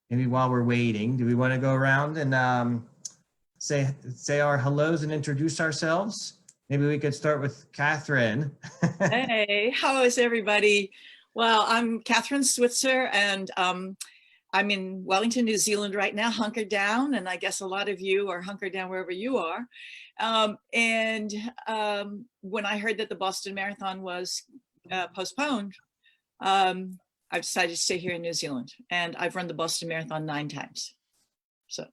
maybe while we're waiting, do we want to go around and say our hellos and introduce ourselves? Maybe we could start with Kathrine. Hey, how is everybody? Well, I'm Kathrine Switzer, and I'm in Wellington, New Zealand right now, hunkered down, and I guess a lot of you are hunkered down wherever you are. When I heard that the Boston Marathon was postponed, I've decided to stay here in New Zealand, and I've run the Boston Marathon 9 times. So.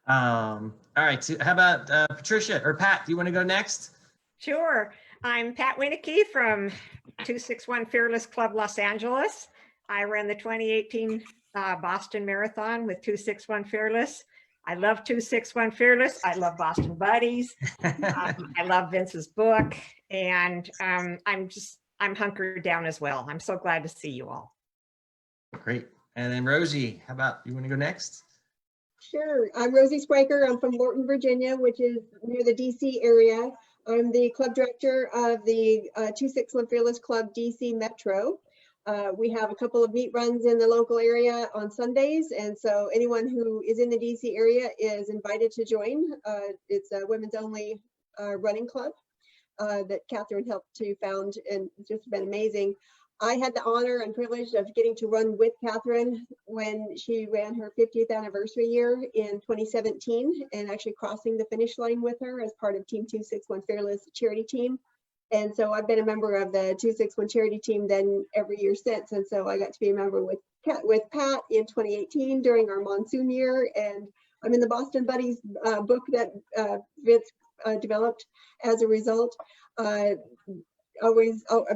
All right, so how about Patricia or Pat? Do you want to go next? Sure. I'm Pat Winnicky from 261 Fearless Club Los Angeles. I ran the 2018 Boston Marathon with 261 Fearless. I love 261 Fearless. I love Boston Buddies. I love Vince's book, and I'm hunkered down as well. I'm so glad to see you all. Great. And then Rosie, how about you want to go next? Sure. I'm Rosie Spraker. I'm from Morton, Virginia, which is near the DC area. I'm the club director of the 261 Fearless Club DC Metro. We have a couple of meet runs in the local area on Sundays, and so anyone who is in the DC area is invited to join. It's a women's only running club that Kathrine helped to found, and it's just been amazing. I had the honor and privilege of getting to run with Kathrine when she ran her 50th anniversary year in 2017, and actually crossing the finish line with her as part of Team 261 Fearless charity team. And so I've been a member of the 261 charity team then every year since. And so I got to be a member with Pat in 2018 during our monsoon year. And I'm in the Boston Buddies book that Vince developed as a result. I've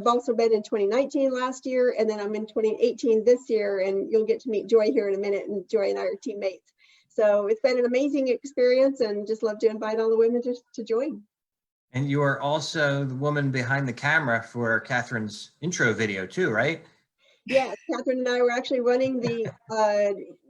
also been in 2019 last year, and then I'm in 2018 this year, and you'll get to meet Joy here in a minute, and Joy and I are teammates. So it's been an amazing experience, and just love to invite all the women to join. And you are also the woman behind the camera for Kathrine's intro video too, right? Yes, Kathrine and I were actually running the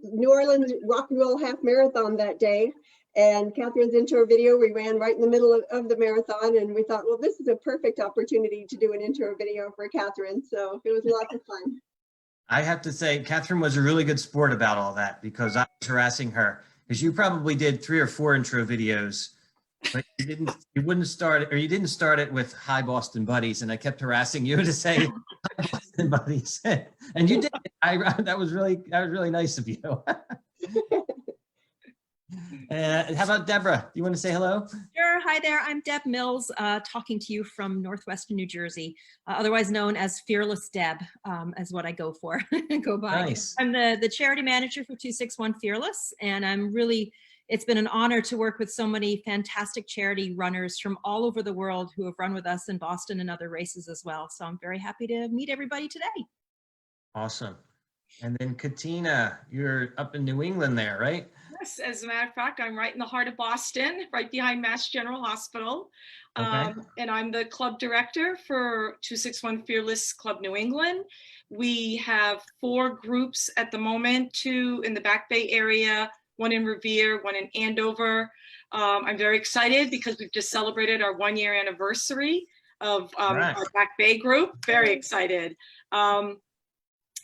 New Orleans Rock and Roll Half Marathon that day. And Kathrine's intro video, we ran right in the middle of the marathon, and we thought, well, this is a perfect opportunity to do an intro video for Kathrine. So it was lots of fun. I have to say, Kathrine was a really good sport about all that, because I was harassing her, because you probably did 3 or 4 intro videos, but you didn't start it with "Hi Boston Buddies," and I kept harassing you to say "Hi Boston Buddies," and you did. That was really nice of you. How about Deborah? Do you want to say hello? Sure. Hi there. I'm Deb Mills, talking to you from Northwestern New Jersey, otherwise known as Fearless Deb, as what I go for. Go by. Nice. I'm the charity manager for 261 Fearless, and it's been an honor to work with so many fantastic charity runners from all over the world who have run with us in Boston and other races as well. So I'm very happy to meet everybody today. Awesome. And then Katina, you're up in New England there, right? Yes, as a matter of fact, I'm right in the heart of Boston, right behind Mass General Hospital. Okay. And I'm the club director for 261 Fearless Club New England. We have 4 groups at the moment, 2 in the Back Bay area, 1 in Revere, 1 in Andover. I'm very excited because we've just celebrated our 1-year anniversary of Right. our Back Bay group. Very excited.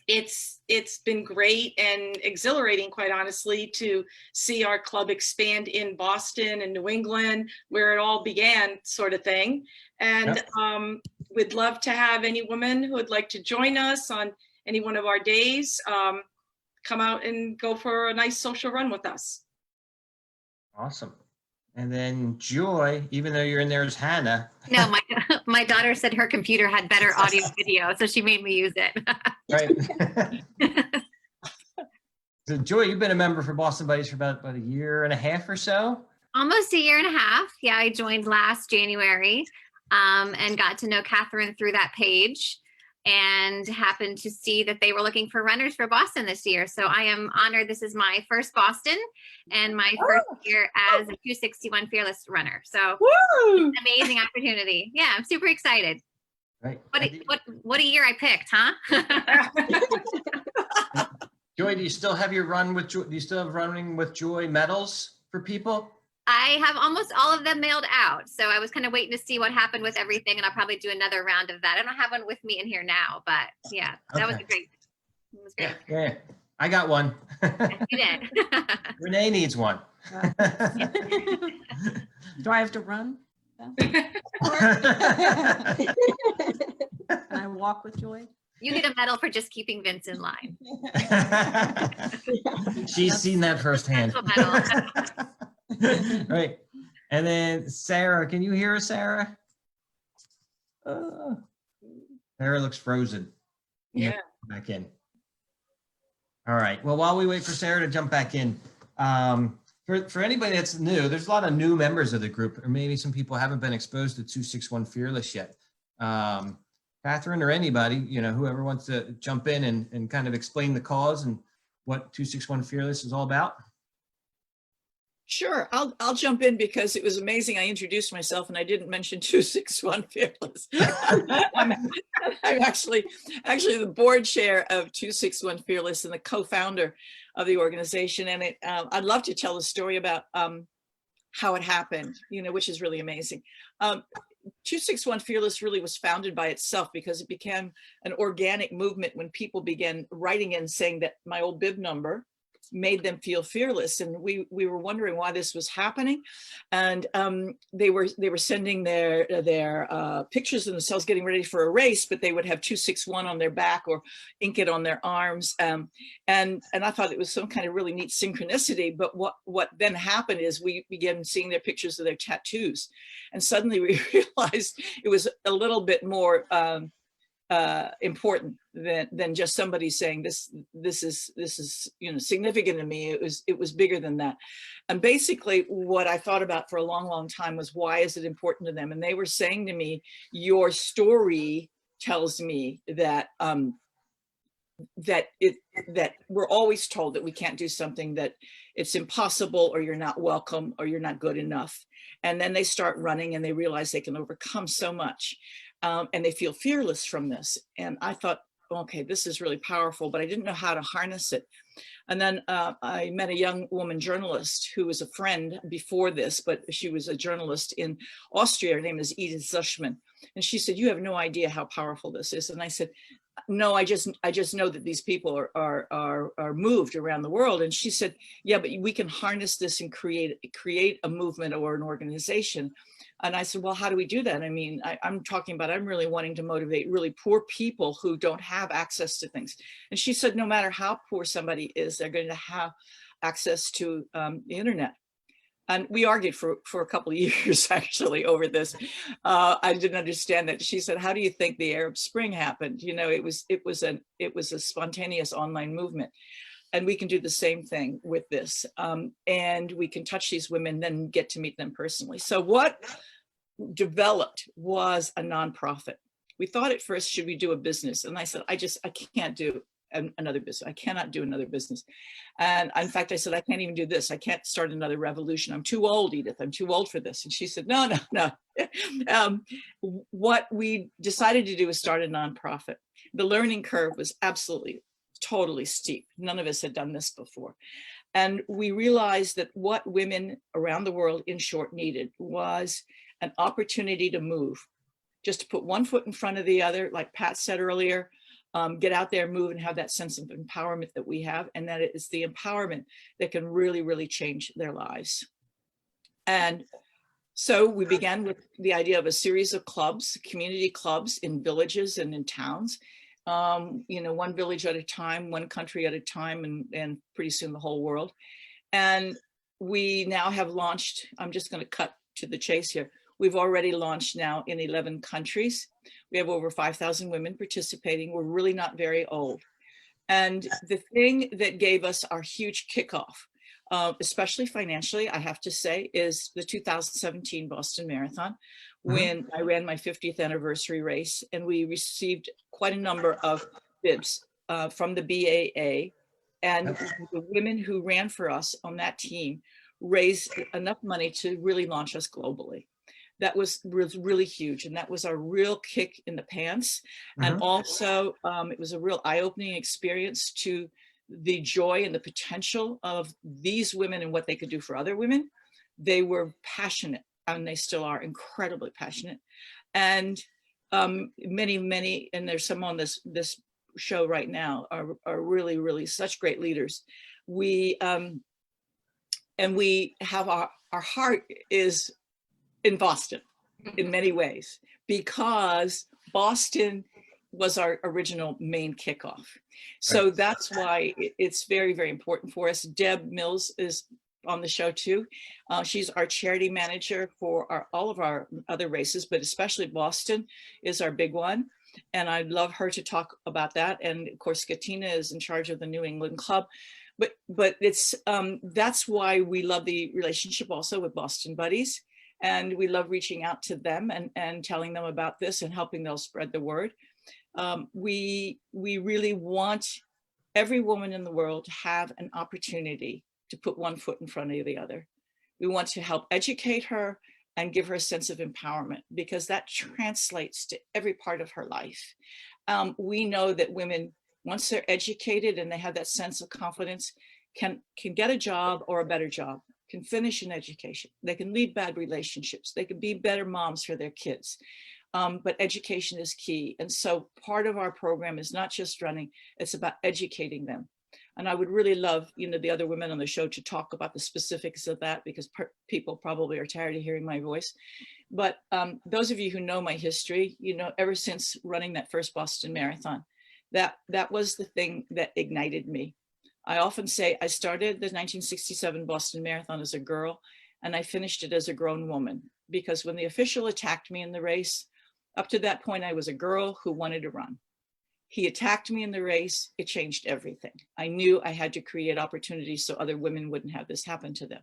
It's been great and exhilarating, quite honestly, to see our club expand in Boston and New England, where it all began, sort of thing. And Yep. We'd love to have any woman who would like to join us on any one of our days, come out and go for a nice social run with us. Awesome. And then Joy, even though you're in there as Hannah. No, my daughter said her computer had better audio video, so she made me use it. Right. So Joy, you've been a member for Boston Buddies for about 1.5 years or so? Almost 1.5 years. Yeah, I joined last January and got to know Kathrine through that page, and happened to see that they were looking for runners for Boston this year. So I am honored. This is my first Boston and my first year as a 261 Fearless runner. So Woo! amazing opportunity. Yeah, I'm super excited. Right. What a year I picked, huh? Joy, do you still have your run with Joy? Do you still have running with Joy medals for people? I have almost all of them mailed out. So I was kind of waiting to see what happened with everything, and I'll probably do another round of that. I don't have one with me in here now, but yeah, that was a great. It was Yeah, big. yeah. I got one. You did. Renee needs one. Do I have to run? Can I walk with joy? You get a medal for just keeping Vince in line. She's seen that firsthand. Medal. Right. And then Sarah, can you hear us, Sarah? Sarah looks frozen. Yeah. Back in. All right. Well, while we wait for Sarah to jump back in, for anybody that's new, there's a lot of new members of the group, or maybe some people haven't been exposed to 261 Fearless yet. Kathrine or anybody, you know, whoever wants to jump in and kind of explain the cause and what 261 Fearless is all about. Sure, I'll jump in because it was amazing. I introduced myself and I didn't mention 261 Fearless. I'm actually the board chair of 261 Fearless and the co-founder of the organization. And I'd love to tell a story about how it happened, you know, which is really amazing. 261 Fearless really was founded by itself because it became an organic movement when people began writing in saying that my old bib number made them feel fearless, and we were wondering why this was happening. And they were sending their pictures of themselves getting ready for a race, but they would have 261 on their back or ink it on their arms. And I thought it was some kind of really neat synchronicity. But what then happened is we began seeing their pictures of their tattoos, and suddenly we realized it was a little bit more important than just somebody saying this is you know significant to me. It was bigger than that. And basically what I thought about for a long time was, why is it important to them? And they were saying to me, your story tells me that that we're always told that we can't do something, that it's impossible, or you're not welcome, or you're not good enough. And then they start running and they realize they can overcome so much. And they feel fearless from this. And I thought, okay, this is really powerful, but I didn't know how to harness it. And then I met a young woman journalist who was a friend before this, but she was a journalist in Austria. Her name is Edith Zuschman. And she said, you have no idea how powerful this is. And I said, no, I just know that these people are moved around the world. And she said, yeah, but we can harness this and create a movement or an organization. And I said, well, how do we do that? I mean, I'm really wanting to motivate really poor people who don't have access to things. And she said, no matter how poor somebody is, they're going to have access to the internet. And we argued for a couple of years, actually, over this. I didn't understand that. She said, how do you think the Arab Spring happened? You know, it was a spontaneous online movement. And we can do the same thing with this. And we can touch these women, then get to meet them personally. So what developed was a nonprofit. We thought at first, should we do a business? And I said, I can't do another business. I cannot do another business. And in fact, I said, I can't even do this. I can't start another revolution. I'm too old, Edith. I'm too old for this. And she said, no. What we decided to do was start a nonprofit. The learning curve was absolutely totally steep. None of us had done this before. And we realized that what women around the world, in short, needed was an opportunity to move, just to put one foot in front of the other, like Pat said earlier, get out there, move, and have that sense of empowerment that we have, and that it is the empowerment that can really, really change their lives. And so we began with the idea of a series of clubs, community clubs in villages and in towns. You know, one village at a time, one country at a time, and pretty soon the whole world. And we now have launched, I'm just going to cut to the chase here. We've already launched now in 11 countries. We have over 5,000 women participating. We're really not very old. And the thing that gave us our huge kickoff, especially financially, I have to say, is the 2017 Boston Marathon, when I ran my 50th anniversary race, and we received quite a number of bibs from the BAA, and the women who ran for us on that team raised enough money to really launch us globally. That was really huge, and that was our real kick in the pants. And also, it was a real eye-opening experience to the joy and the potential of these women and what they could do for other women. They were passionate, and they still are incredibly passionate. And many, and there's some on this show right now are really, really such great leaders. And we have our heart is in Boston in many ways, because Boston was our original main kickoff. So Right. that's why it's very, very important for us. Deb Mills is on the show too. She's our charity manager for all of our other races, but especially Boston is our big one. And I'd love her to talk about that. And of course, Katina is in charge of the New England Club. But it's that's why we love the relationship also with Boston Buddies. And we love reaching out to them and telling them about this and helping them spread the word. We really want every woman in the world to have an opportunity to put one foot in front of the other. We want to help educate her and give her a sense of empowerment, because that translates to every part of her life. We know that women, once they're educated and they have that sense of confidence, can get a job or a better job, can finish an education. They can lead bad relationships. They can be better moms for their kids. But education is key. And so part of our program is not just running, it's about educating them. And I would really love, the other women on the show to talk about the specifics of that, because people probably are tired of hearing my voice. But those of you who know my history, ever since running that first Boston Marathon, that was the thing that ignited me. I often say I started the 1967 Boston Marathon as a girl, and I finished it as a grown woman, because when the official attacked me in the race, up to that point, I was a girl who wanted to run. He attacked me in the race. It changed everything. I knew I had to create opportunities so other women wouldn't have this happen to them.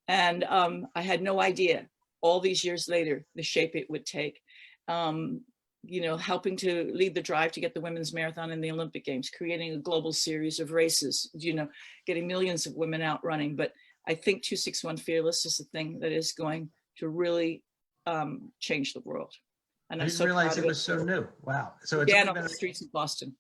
And I had no idea all these years later, the shape it would take. Helping to lead the drive to get the women's marathon in the Olympic Games, creating a global series of races, getting millions of women out running. But I think 261 Fearless is the thing that is going to really change the world. And I didn't realize it was so new. Wow. So it's began on the streets of Boston.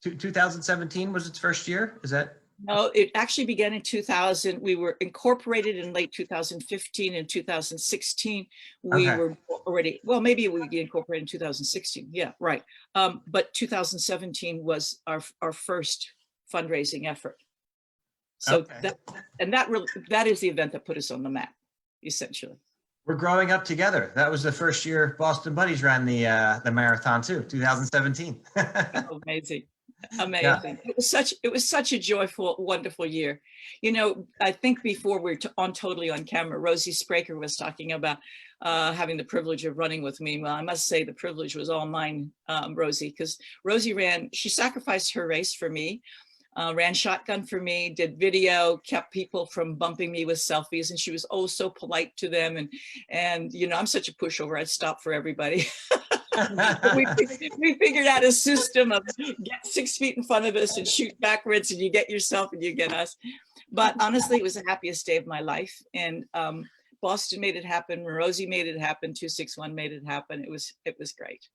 2017 was its first year? Is that? No, it actually began in 2000. We were incorporated in late 2015 and 2016. We were already, well, maybe we incorporated in 2016. Yeah, right. But 2017 was our first fundraising effort. So that is the event that put us on the map, essentially. We're growing up together. That was the first year Boston Buddies ran the marathon too, 2017. Amazing. Yeah. It was such a joyful, wonderful year. I think before we're totally on camera, Rosie Spraker was talking about having the privilege of running with me. Well, I must say the privilege was all mine, Rosie, because Rosie she sacrificed her race for me. Ran shotgun for me, did video, kept people from bumping me with selfies, and she was oh so polite to them. And I'm such a pushover, I'd stop for everybody. we figured out a system of get 6 feet in front of us and shoot backwards, and you get yourself and you get us. But honestly, it was the happiest day of my life. And Boston made it happen. Rosie made it happen. 261 made it happen. It was great.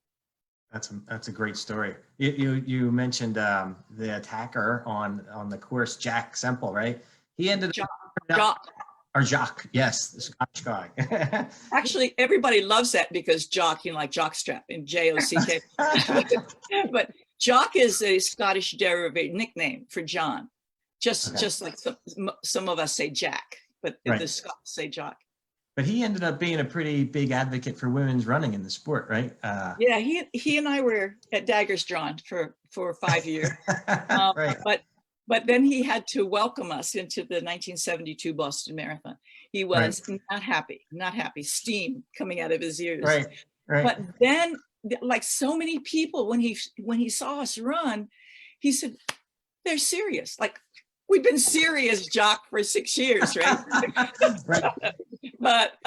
That's a great story. You mentioned the attacker on the course, Jack Semple, right? He ended up Jock, yes, the Scottish guy. Actually, everybody loves that because Jock, like jockstrap and J-O-C-K. But Jock is a Scottish derivative nickname for John, just like some of us say Jack, but the Scots say Jock. But he ended up being a pretty big advocate for women's running in the sport, right? Yeah, he and I were at daggers drawn for 5 years. Right. But then he had to welcome us into the 1972 Boston Marathon. He was not happy, steam coming out of his ears. Right. But then, like so many people, when he saw us run, he said, "They're serious. Like, we've been serious, Jock, for 6 years, right?" But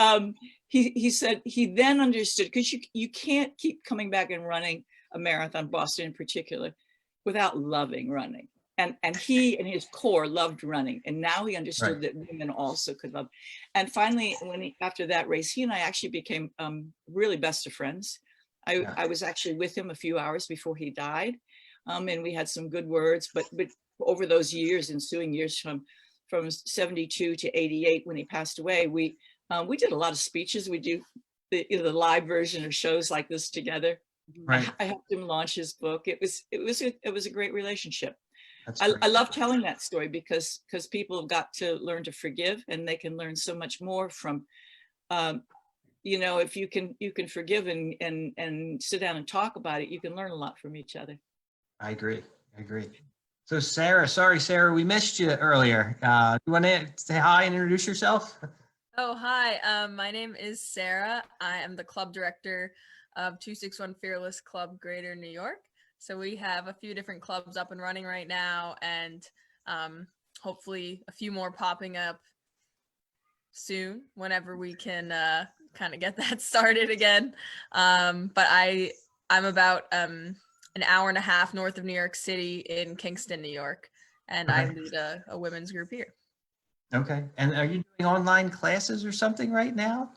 he said he then understood, because you can't keep coming back and running a marathon, Boston in particular, without loving running. And he and his core loved running. And now he understood that women also could love. And finally, after that race, he and I actually became really best of friends. I was actually with him a few hours before he died. And we had some good words, but over those years, ensuing years from 72 to 88, when he passed away, we did a lot of speeches. We do the live version of shows like this together. Right. I helped him launch his book. It was a great relationship. That's I great. love telling that story because people have got to learn to forgive, and they can learn so much more from, if you can forgive and sit down and talk about it, you can learn a lot from each other. I agree. So Sarah, sorry, Sarah, we missed you earlier. You want to say hi and introduce yourself? Oh, hi. My name is Sarah. I am the club director of 261 Fearless Club Greater New York. So we have a few different clubs up and running right now, and hopefully a few more popping up soon whenever we can kind of get that started again. But I'm about an hour and a half north of New York City in Kingston, New York, and I Okay. lead a women's group here. Okay. And are you doing online classes or something right now?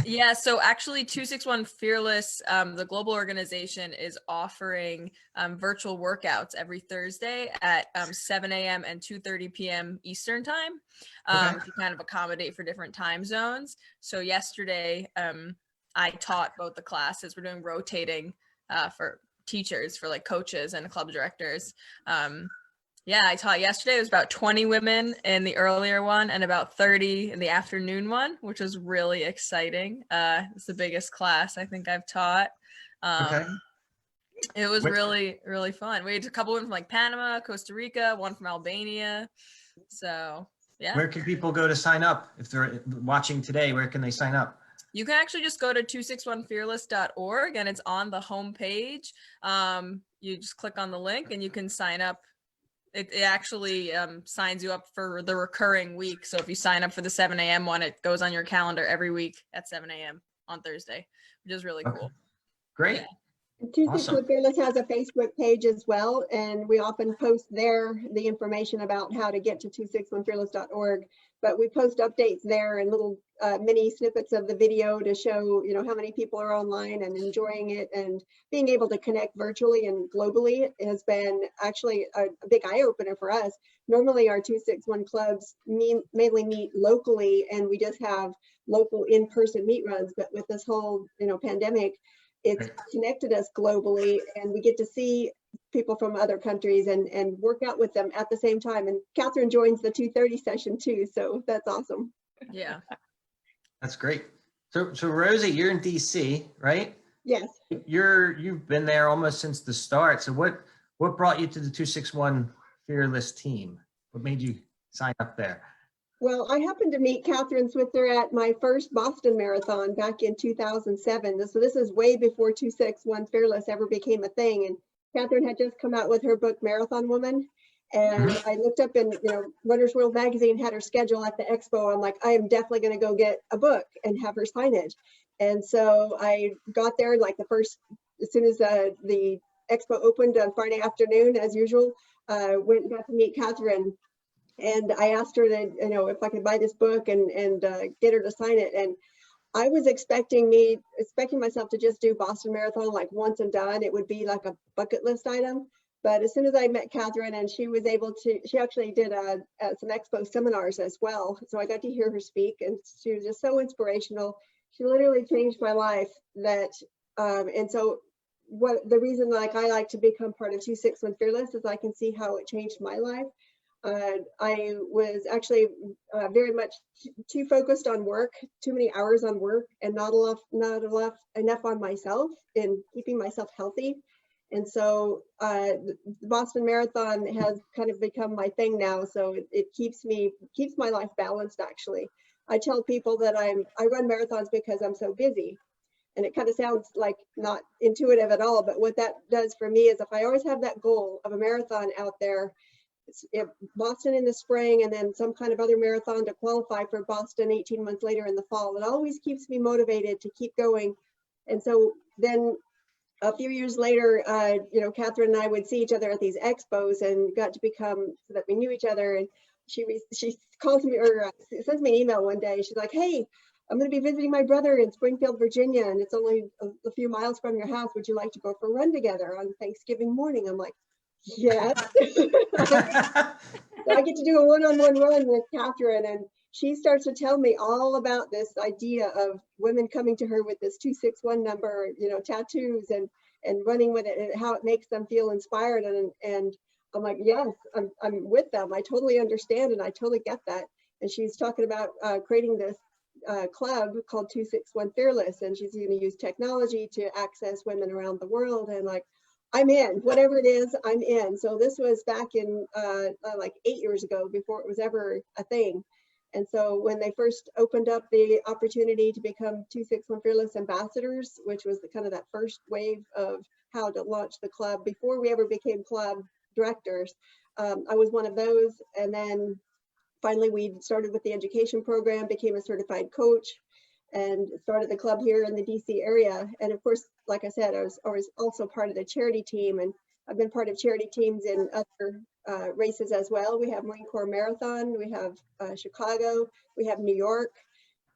Yeah, so actually 261 Fearless, the global organization, is offering virtual workouts every Thursday at 7 a.m. and 2:30 p.m. Eastern time to kind of accommodate for different time zones. So yesterday, I taught both the classes. We're doing rotating for teachers, for like coaches and club directors. Yeah, I taught yesterday. It was about 20 women in the earlier one and about 30 in the afternoon one, which was really exciting. It's the biggest class I think I've taught. It was really, really fun. We had a couple women from like Panama, Costa Rica, one from Albania. So yeah. Where can people go to sign up? If they're watching today, where can they sign up? You can actually just go to 261fearless.org and it's on the homepage. You just click on the link and you can sign up. It actually signs you up for the recurring week. So if you sign up for the 7 a.m. one, it goes on your calendar every week at 7 a.m. on Thursday, which is really cool. Great. Yeah. 261 Fearless has a Facebook page as well, and we often post there the information about how to get to 261fearless.org. But we post updates there and little mini snippets of the video to show, how many people are online and enjoying it, and being able to connect virtually and globally has been actually a big eye opener for us. Normally our 261 clubs mainly meet locally, and we just have local in-person meet runs. But with this whole, pandemic, it's connected us globally, and we get to see people from other countries and work out with them at the same time. And Kathrine joins the 2:30 session too, so that's awesome. Yeah. That's great. So Rosie, you're in DC, right? Yes. You've been there almost since the start. So what brought you to the 261 Fearless team? What made you sign up there? Well, I happened to meet Kathrine Switzer at my first Boston Marathon back in 2007. So this is way before 261 Fearless ever became a thing. And Kathrine had just come out with her book, Marathon Woman. And I looked up in, Runner's World magazine had her schedule at the expo. I'm like, I am definitely going to go get a book and have her sign it. And so I got there like as soon as the expo opened on Friday afternoon, as usual, went and got to meet Kathrine. And I asked her that, if I could buy this book and get her to sign it. And I was expecting myself to just do Boston Marathon like once and done. It would be like a bucket list item. But as soon as I met Kathrine, and she actually did some expo seminars as well. So I got to hear her speak, and she was just so inspirational. She literally changed my life. And so the reason I like to become part of 261 Fearless is I can see how it changed my life. I was actually very much too focused on work, too many hours on work, and not enough on myself in keeping myself healthy. And so the Boston Marathon has kind of become my thing now. So it keeps my life balanced. Actually, I tell people that I run marathons because I'm so busy. And it kind of sounds like not intuitive at all, but what that does for me is if I always have that goal of a marathon out there, Boston in the spring and then some kind of other marathon to qualify for Boston 18 months later in the fall, it always keeps me motivated to keep going. And so then a few years later, Kathrine and I would see each other at these expos and got to become so that we knew each other. And she calls me or sends me an email one day. She's like, "Hey, I'm going to be visiting my brother in Springfield, Virginia, and it's only a few miles from your house. Would you like to go for a run together on Thanksgiving morning?" I'm like, yes. So I get to do a one-on-one run with Kathrine, and she starts to tell me all about this idea of women coming to her with this 261 number, you know, tattoos and running with it and how it makes them feel inspired. And I'm like, yes, I'm with them. I totally understand and I totally get that. And she's talking about creating this club called 261 Fearless, and she's going to use technology to access women around the world. And like, I'm in, whatever it is, I'm in. So this was back in like 8 years ago, before it was ever a thing. And so when they first opened up the opportunity to become 261 Fearless ambassadors, which was the kind of that first wave of how to launch the club before we ever became club directors, I was one of those. And then finally we started with the education program, became a certified coach, and started the club here in the DC area. And of course, like I said, I was also part of the charity team, and I've been part of charity teams in other races as well. We have Marine Corps Marathon, we have Chicago, we have New York,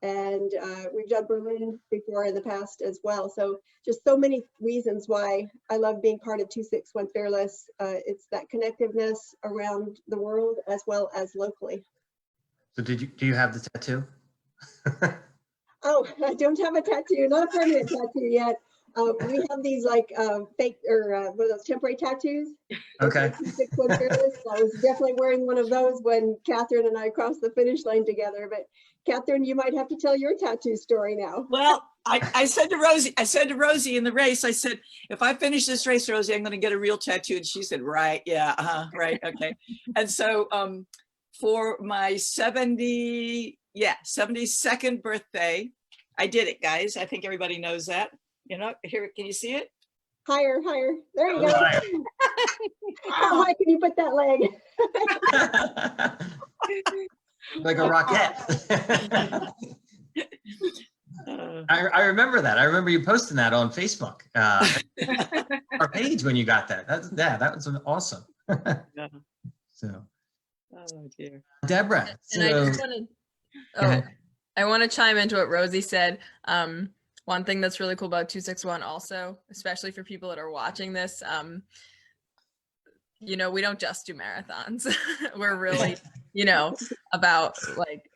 and we've done Berlin before in the past as well. So just so many reasons why I love being part of 261 Fearless. It's that connectiveness around the world as well as locally. So do you have the tattoo? Oh, I don't have a tattoo, not a permanent tattoo yet. We have these like fake or what are those, temporary tattoos? Okay. 261 Fearless. I was definitely wearing one of those when Kathrine and I crossed the finish line together. But Kathrine, you might have to tell your tattoo story now. Well, I said to Rosie in the race, I said, if I finish this race, Rosie, I'm going to get a real tattoo. And she said, right, yeah, right, okay. And so for my 72nd birthday, I did it, guys. I think everybody knows that. You know, here, can you see it? Higher. There you go. Higher. How high can you put that leg? Like a rocket. I remember that. I remember you posting that on Facebook, our page when you got that. That was awesome. So, Oh dear. Deborah. And I want to chime into what Rosie said. One thing that's really cool about 261 also, especially for people that are watching this, you know, we don't just do marathons. We're really, you know, about like,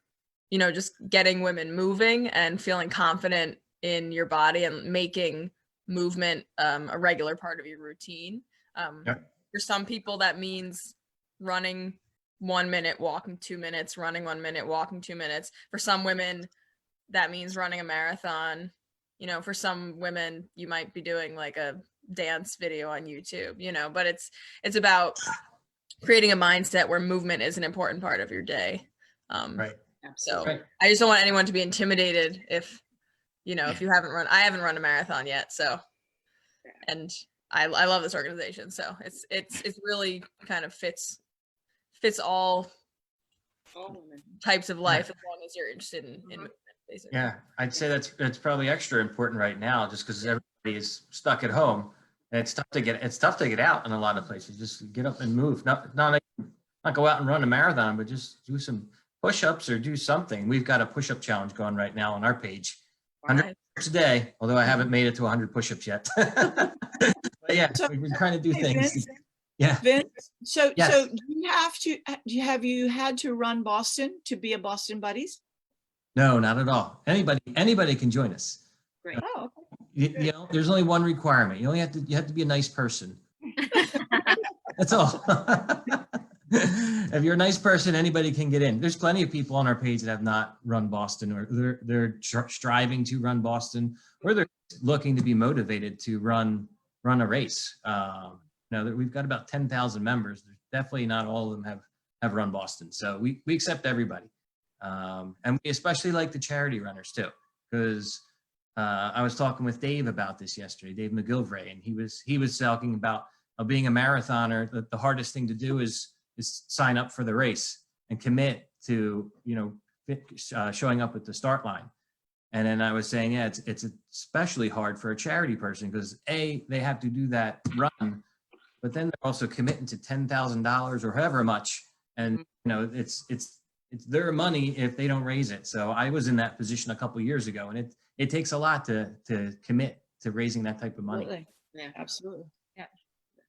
you know, just getting women moving and feeling confident in your body and making movement a regular part of your routine. For some people, that means running 1 minute, walking 2 minutes, running 1 minute, walking 2 minutes. For some women, that means running a marathon. You know, for some women, you might be doing like a dance video on YouTube, you know, but it's about creating a mindset where movement is an important part of your day. Right. So Right. I just don't want anyone to be intimidated if, you know, if you haven't run, I haven't run a marathon yet. So, and I love this organization. So it's really kind of fits all types of life, as long as you're interested in movement, basically. Yeah, I'd say that's probably extra important right now, just because everybody is stuck at home, and it's tough to get out in a lot of places. Just get up and move. Not go out and run a marathon, but just do some push-ups or do something. We've got a push-up challenge going right now on our page. 100 push-ups a day, although I haven't made it to 100 push-ups yet. But yeah, we've been trying to do things. Vince, Yeah. Vince, so Yes. so have you had to run Boston to be a Boston Buddies? No, not at all. Anybody can join us. Great. Oh, okay. You know, there's only one requirement. You have to be a nice person. That's all. If you're a nice person, anybody can get in. There's plenty of people on our page that have not run Boston, or they're striving to run Boston, or they're looking to be motivated to run a race. We've got about 10,000 members. Definitely not all of them have run Boston. So we accept everybody. And we especially like the charity runners too, because I was talking with Dave about this yesterday, Dave McGilvray, and he was talking about being a marathoner, that the hardest thing to do is sign up for the race and commit to, showing up at the start line. And then I was saying, yeah, it's especially hard for a charity person, because they have to do that run, but then they're also committing to $10,000 or however much, and it's their money if they don't raise it. So I was in that position a couple of years ago, and it takes a lot to commit to raising that type of money. Absolutely. Yeah, absolutely. Yeah.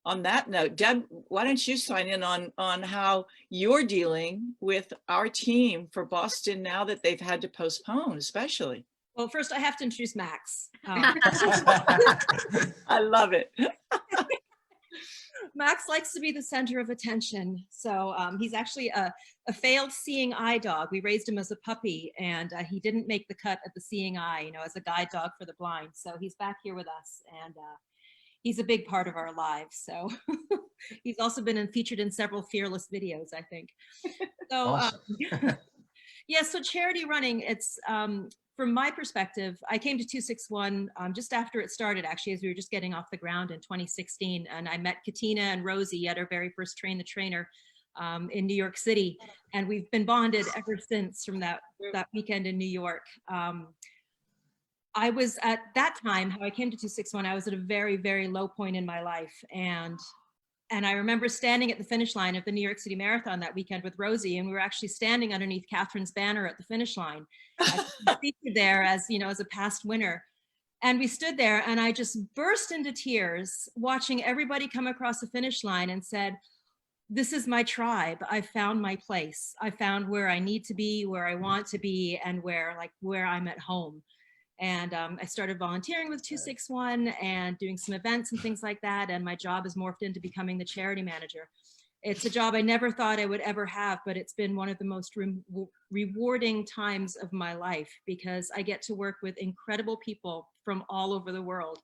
on that note, Deb, why don't you sign in on how you're dealing with our team for Boston now that they've had to postpone, especially? Well, first I have to introduce Max. I love it. Max likes to be the center of attention. So he's actually a failed seeing eye dog. We raised him as a puppy, and he didn't make the cut at the seeing eye, you know, as a guide dog for the blind. So he's back here with us, and he's a big part of our lives. So he's also been featured in several Fearless videos, I think. So Awesome. yeah, so charity running, it's from my perspective, I came to 261 just after it started, actually, as we were just getting off the ground in 2016. And I met Katina and Rosie at our very first Train the Trainer in New York City. And we've been bonded ever since from that weekend in New York. I was at that time, how I came to 261, I was at a very, very low point in my life. And I remember standing at the finish line of the New York City Marathon that weekend with Rosie, and we were actually standing underneath Kathrine's banner at the finish line. I was featured there as, you know, as a past winner. And we stood there, and I just burst into tears watching everybody come across the finish line and said, this is my tribe. I found my place. I found where I need to be, where I want to be, and where I'm at home. And I started volunteering with 261 and doing some events and things like that. And my job has morphed into becoming the charity manager. It's a job I never thought I would ever have, but it's been one of the most rewarding times of my life because I get to work with incredible people from all over the world.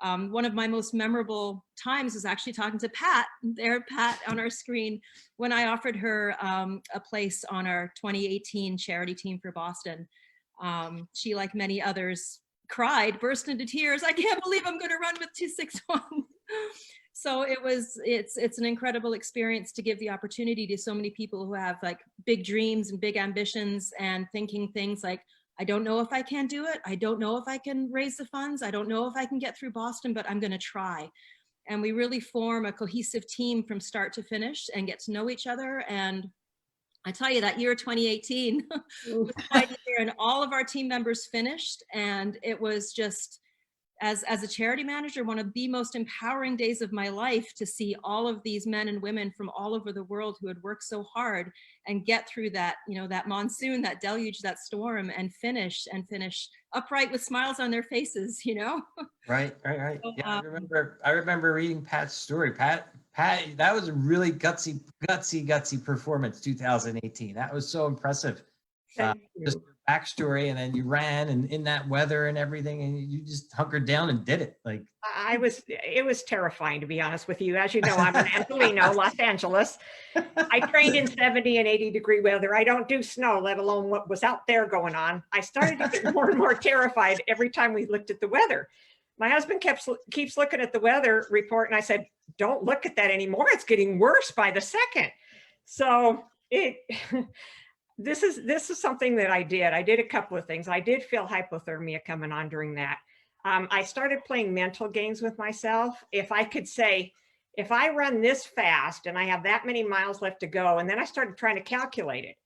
One of my most memorable times is actually talking to Pat, there, Pat on our screen, when I offered her a place on our 2018 charity team for Boston. She, like many others, cried, burst into tears. I can't believe I'm going to run with 261. So it's an incredible experience to give the opportunity to so many people who have like big dreams and big ambitions and thinking things like, I don't know if I can do it. I don't know if I can raise the funds. I don't know if I can get through Boston, but I'm going to try. And we really form a cohesive team from start to finish and get to know each other. And I tell you, that year 2018 was quite a year, and all of our team members finished, and it was just, as a charity manager, one of the most empowering days of my life to see all of these men and women from all over the world who had worked so hard and get through that, you know, that monsoon, that deluge, that storm, and finish upright with smiles on their faces, you know? Right. So, Yeah, I remember reading Pat's story. Pat, that was a really gutsy performance, 2018. That was so impressive. Just your backstory, and then you ran and in that weather and everything, and you just hunkered down and did it. Like it was terrifying, to be honest with you. As you know, I'm an Angelino, Los Angeles. I trained in 70 and 80 degree weather. I don't do snow, let alone what was out there going on. I started to get more and more terrified every time we looked at the weather. My husband keeps looking at the weather report, and I said, don't look at that anymore. It's getting worse by the second. So this is something that I did. I did a couple of things. I did feel hypothermia coming on during that. I started playing mental games with myself. If I could say, if I run this fast and I have that many miles left to go, and then I started trying to calculate it.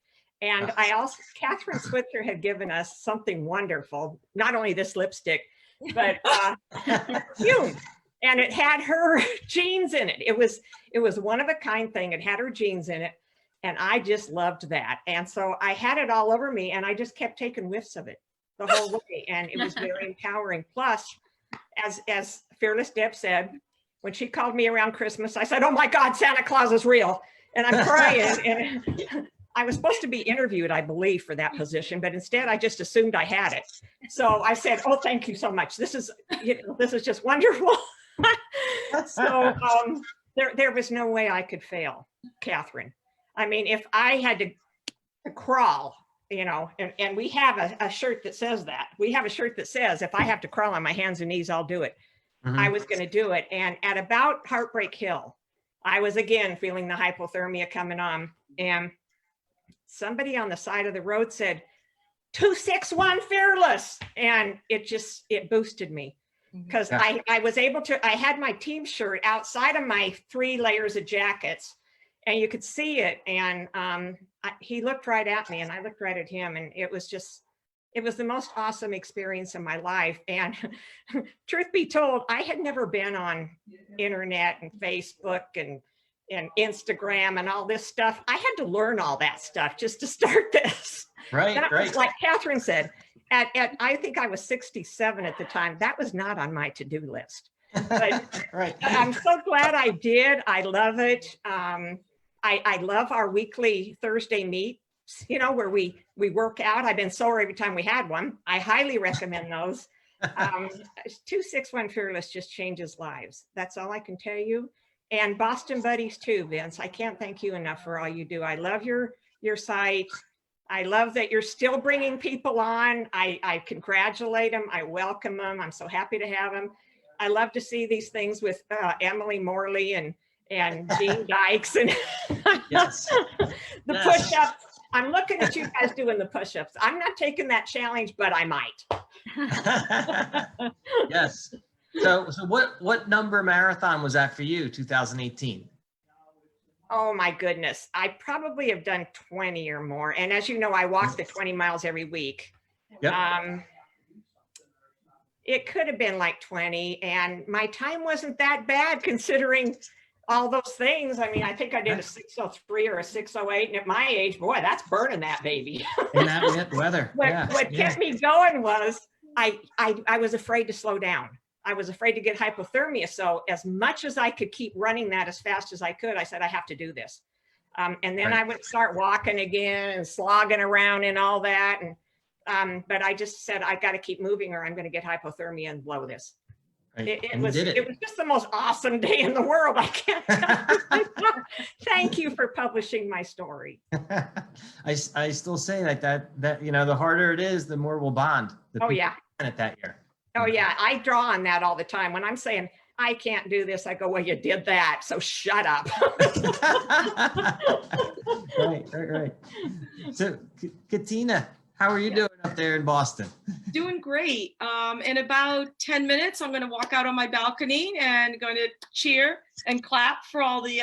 And Kathrine Switzer had given us something wonderful, not only this lipstick, but perfume. And it had her jeans in it. It was one of a kind thing. It had her jeans in it. And I just loved that. And so I had it all over me, and I just kept taking whiffs of it the whole way. And it was very empowering. Plus, as Fearless Deb said, when she called me around Christmas, I said, oh my God, Santa Claus is real. And I'm crying. And I was supposed to be interviewed, I believe, for that position, but instead I just assumed I had it. So I said, oh, thank you so much. This is just wonderful. So there was no way I could fail, Kathrine. I mean, if I had to crawl, you know, and we have a shirt that says that. We have a shirt that says, if I have to crawl on my hands and knees, I'll do it. Mm-hmm. I was going to do it. And at about Heartbreak Hill, I was again feeling the hypothermia coming on. And somebody on the side of the road said, 261 Fearless. And it boosted me. Because I was able to, I had my team shirt outside of my 3 layers of jackets, and you could see it. And he looked right at me, and I looked right at him, and it was just It was the most awesome experience of my life. And truth be told, I had never been on internet and Facebook and Instagram and all this stuff. I had to learn all that stuff just to start this. Right, That right. was, like Kathrine said, at I think I was 67 at the time. That was not on my to-do list. But Right. I'm so glad I did. I love it. I love our weekly Thursday meets, you know, where we work out. I've been sore every time we had one. I highly recommend those. 261 Fearless just changes lives. That's all I can tell you. And Boston Buddies too, Vince. I can't thank you enough for all you do. I love your site. I love that you're still bringing people on. I congratulate them. I welcome them. I'm so happy to have them. I love to see these things with Emily Morley and Jean Dykes and Yes. the Yes. push-ups. I'm looking at you guys doing the push-ups. I'm not taking that challenge, but I might. Yes. So what number marathon was that for you, 2018? Oh my goodness. I probably have done 20 or more. And as you know, I walk the 20 miles every week. Yep. It could have been like 20, and my time wasn't that bad considering all those things. I mean, I think I did a 6:03 or a 6:08, and at my age, boy, that's burning that baby. In that weather. What kept me going was I was afraid to slow down. I was afraid to get hypothermia. So as much as I could keep running that as fast as I could, I said, I have to do this. And then Right. I would start walking again and slogging around and all that. And but I just said, I got to keep moving or I'm going to get hypothermia and blow this. Right. It And you was did it was just the most awesome day in the world. I can't tell you. Thank you for publishing my story. I still say that you know, the harder it is, the more we'll bond. The Oh people yeah. in it that year. Oh yeah. I draw on that all the time. When I'm saying I can't do this, I go, well, you did that. So shut up. Right. So Katina, how are you doing up there in Boston? Doing great. In about 10 minutes, I'm going to walk out on my balcony and going to cheer and clap for all the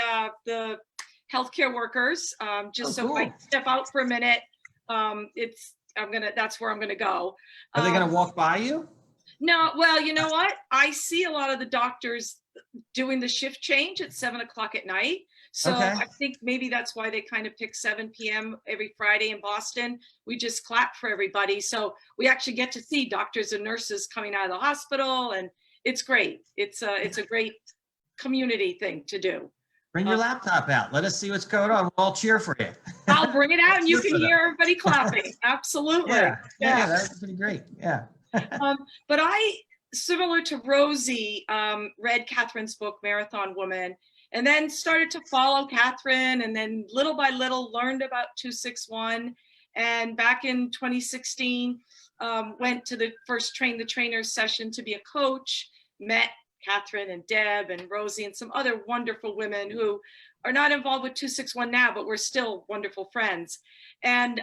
healthcare workers. Just so if I cool. step out for a minute, that's where I'm going to go. Are they going to walk by you? No, well, you know what? I see a lot of the doctors doing the shift change at 7 o'clock at night. So Okay. I think maybe that's why they kind of pick 7 p.m. every Friday in Boston. We just clap for everybody. So we actually get to see doctors and nurses coming out of the hospital, and it's great. It's a great community thing to do. Bring your laptop out. Let us see what's going on. We'll all cheer for you. I'll bring it out and you Cheer can for them. hear everybody clapping. Absolutely. Yeah, that's pretty great. Yeah. But I, similar to Rosie, read Kathrine's book, Marathon Woman, and then started to follow Kathrine, and then little by little learned about 261. And back in 2016, went to the first Train the Trainers session to be a coach, met Kathrine and Deb and Rosie and some other wonderful women who are not involved with 261 now, but we're still wonderful friends. And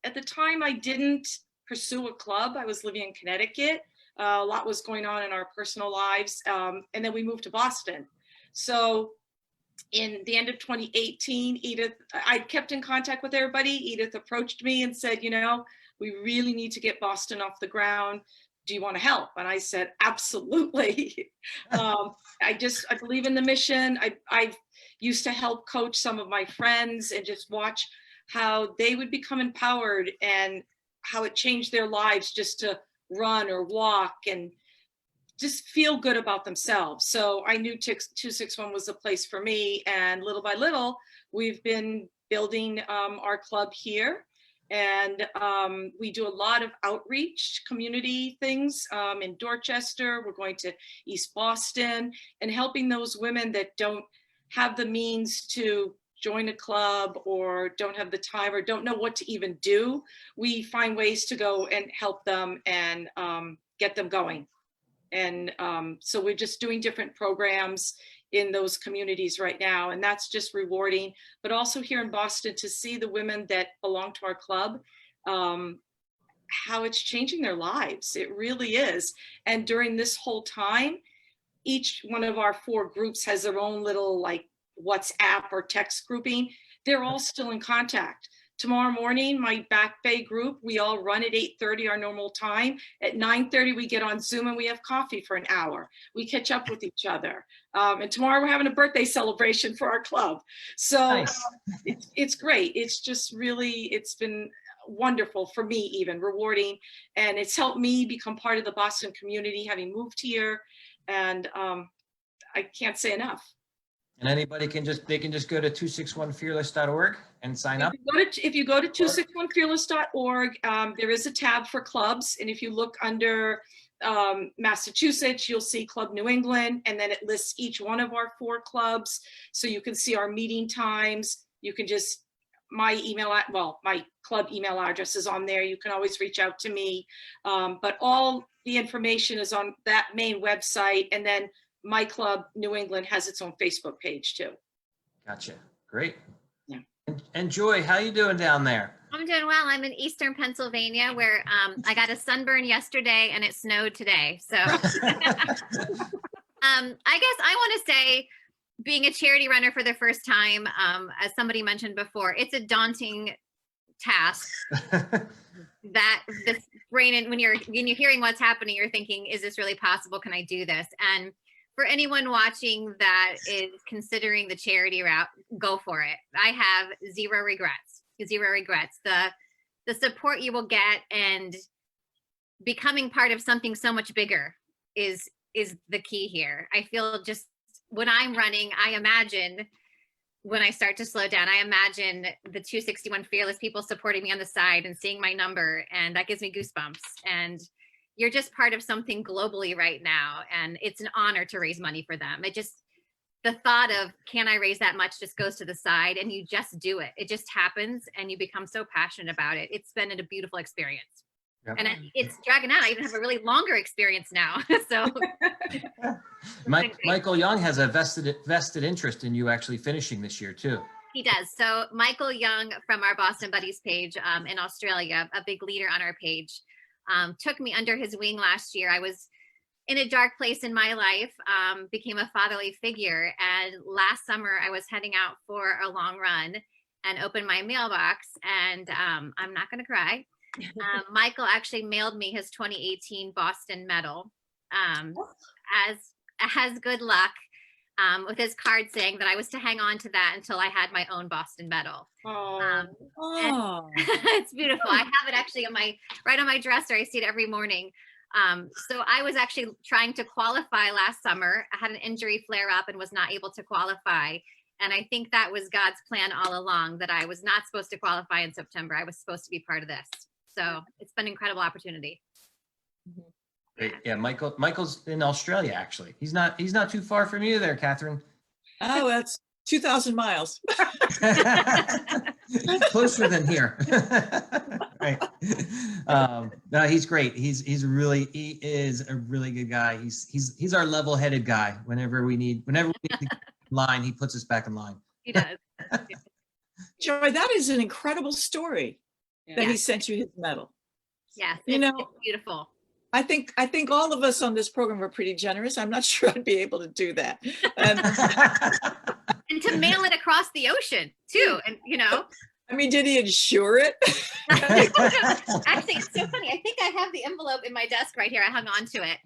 at the time, I didn't pursue a club. I was living in Connecticut. A lot was going on in our personal lives. And then we moved to Boston. So in the end of 2018, Edith, I kept in contact with everybody. Edith approached me and said, you know, we really need to get Boston off the ground. Do you want to help? And I said, absolutely. I believe in the mission. I used to help coach some of my friends and just watch how they would become empowered and how it changed their lives just to run or walk and just feel good about themselves. So I knew 261 was the place for me. And little by little, we've been building our club here. And we do a lot of outreach community things in Dorchester. We're going to East Boston and helping those women that don't have the means to join a club or don't have the time or don't know what to even do. We find ways to go and help them and get them going. And so we're just doing different programs in those communities right now. And that's just rewarding, but also here in Boston to see the women that belong to our club, how it's changing their lives. It really is. And during this whole time, each one of our 4 groups has their own little like WhatsApp or text grouping. They're all still in contact. tomorrow morning, my Back Bay group, we all run at 8:30 our normal time. At 9:30, we get on Zoom and we have coffee for an hour. We catch up with each other. And tomorrow we're having a birthday celebration for our club. So Nice. it's great. It's just really, it's been wonderful for me, even rewarding. And it's helped me become part of the Boston community, having moved here. And I can't say enough. And anybody they can just go to 261fearless.org and sign up. If you go to 261fearless.org, there is a tab for clubs. And if you look under Massachusetts, you'll see Club New England, and then it lists each one of our 4 clubs. So you can see our meeting times. You can just, my club email address is on there. You can always reach out to me. But all the information is on that main website. And then my club, New England, has its own Facebook page too. Gotcha. Great. Yeah. And Joy, how you doing down there? I'm doing well. I'm in Eastern Pennsylvania where I got a sunburn yesterday and it snowed today. So I guess I want to say, being a charity runner for the first time, as somebody mentioned before, it's a daunting task. That this brain, and when you're hearing what's happening, you're thinking, is this really possible? Can I do this? And for anyone watching that is considering the charity route, go for it. I have zero regrets. The support you will get and becoming part of something so much bigger is the key here. I feel just when I'm running, I imagine when I start to slow down, I imagine the 261 Fearless people supporting me on the side and seeing my number, and that gives me goosebumps. And you're just part of something globally right now, and it's an honor to raise money for them. The thought of, can I raise that much, just goes to the side, and you just do it. It just happens, and you become so passionate about it. It's been a beautiful experience. Yep. And it's dragging out. I even have a really longer experience now. So Michael Young has a vested interest in you actually finishing this year too. He does. So Michael Young from our Boston Buddies page in Australia, a big leader on our page, took me under his wing last year. I was in a dark place in my life, became a fatherly figure. And last summer I was heading out for a long run and opened my mailbox, and I'm not going to cry. Michael actually mailed me his 2018 Boston medal as good luck, with his card saying that I was to hang on to that until I had my own Boston medal. It's beautiful. I have it actually right on my dresser. I see it every morning. So I was actually trying to qualify last summer. I had an injury flare up and was not able to qualify. And I think that was God's plan all along, that I was not supposed to qualify in September. I was supposed to be part of this. So it's been an incredible opportunity. Great. Yeah, Michael's in Australia actually. He's not too far from you there, Kathrine. Oh, that's 2,000 miles. Closer than here. Right. No, he's great. He is a really good guy. He's our level-headed guy. Whenever we need to get in line, he puts us back in line. He does. Joy, that is an incredible story that Yeah. he sent you his medal. Yes, it's beautiful. I think all of us on this program are pretty generous. I'm not sure I'd be able to do that. And to mail it across the ocean too. And I mean, did he insure it? Actually, it's so funny. I think I have the envelope in my desk right here. I hung on to it.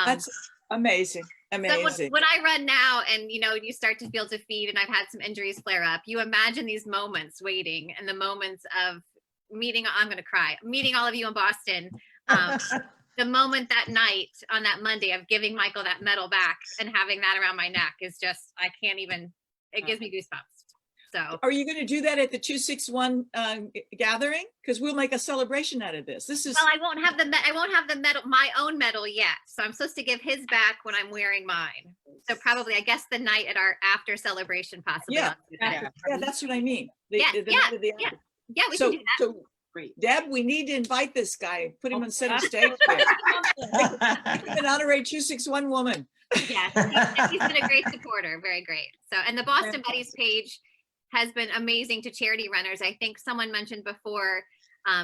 That's amazing. Amazing. So when I run now and, you start to feel defeat and I've had some injuries flare up, you imagine these moments waiting and the moments of meeting, I'm going to cry, meeting all of you in Boston. The moment that night on that Monday of giving Michael that medal back and having that around my neck is just, I can't even, it gives me goosebumps. So are you going to do that at the 261 gathering? Because we'll make a celebration out of this. This is well, I won't have the medal, my own medal yet. So I'm supposed to give his back when I'm wearing mine. So probably, I guess, the night at our after celebration, possibly. Yeah, that's what I mean. We can do that. So Deb, we need to invite this guy, put him on center stage. An honorary 261 woman. Yes, he's been a great supporter, very great. So, and the Boston Buddies page has been amazing to charity runners. I think someone mentioned before,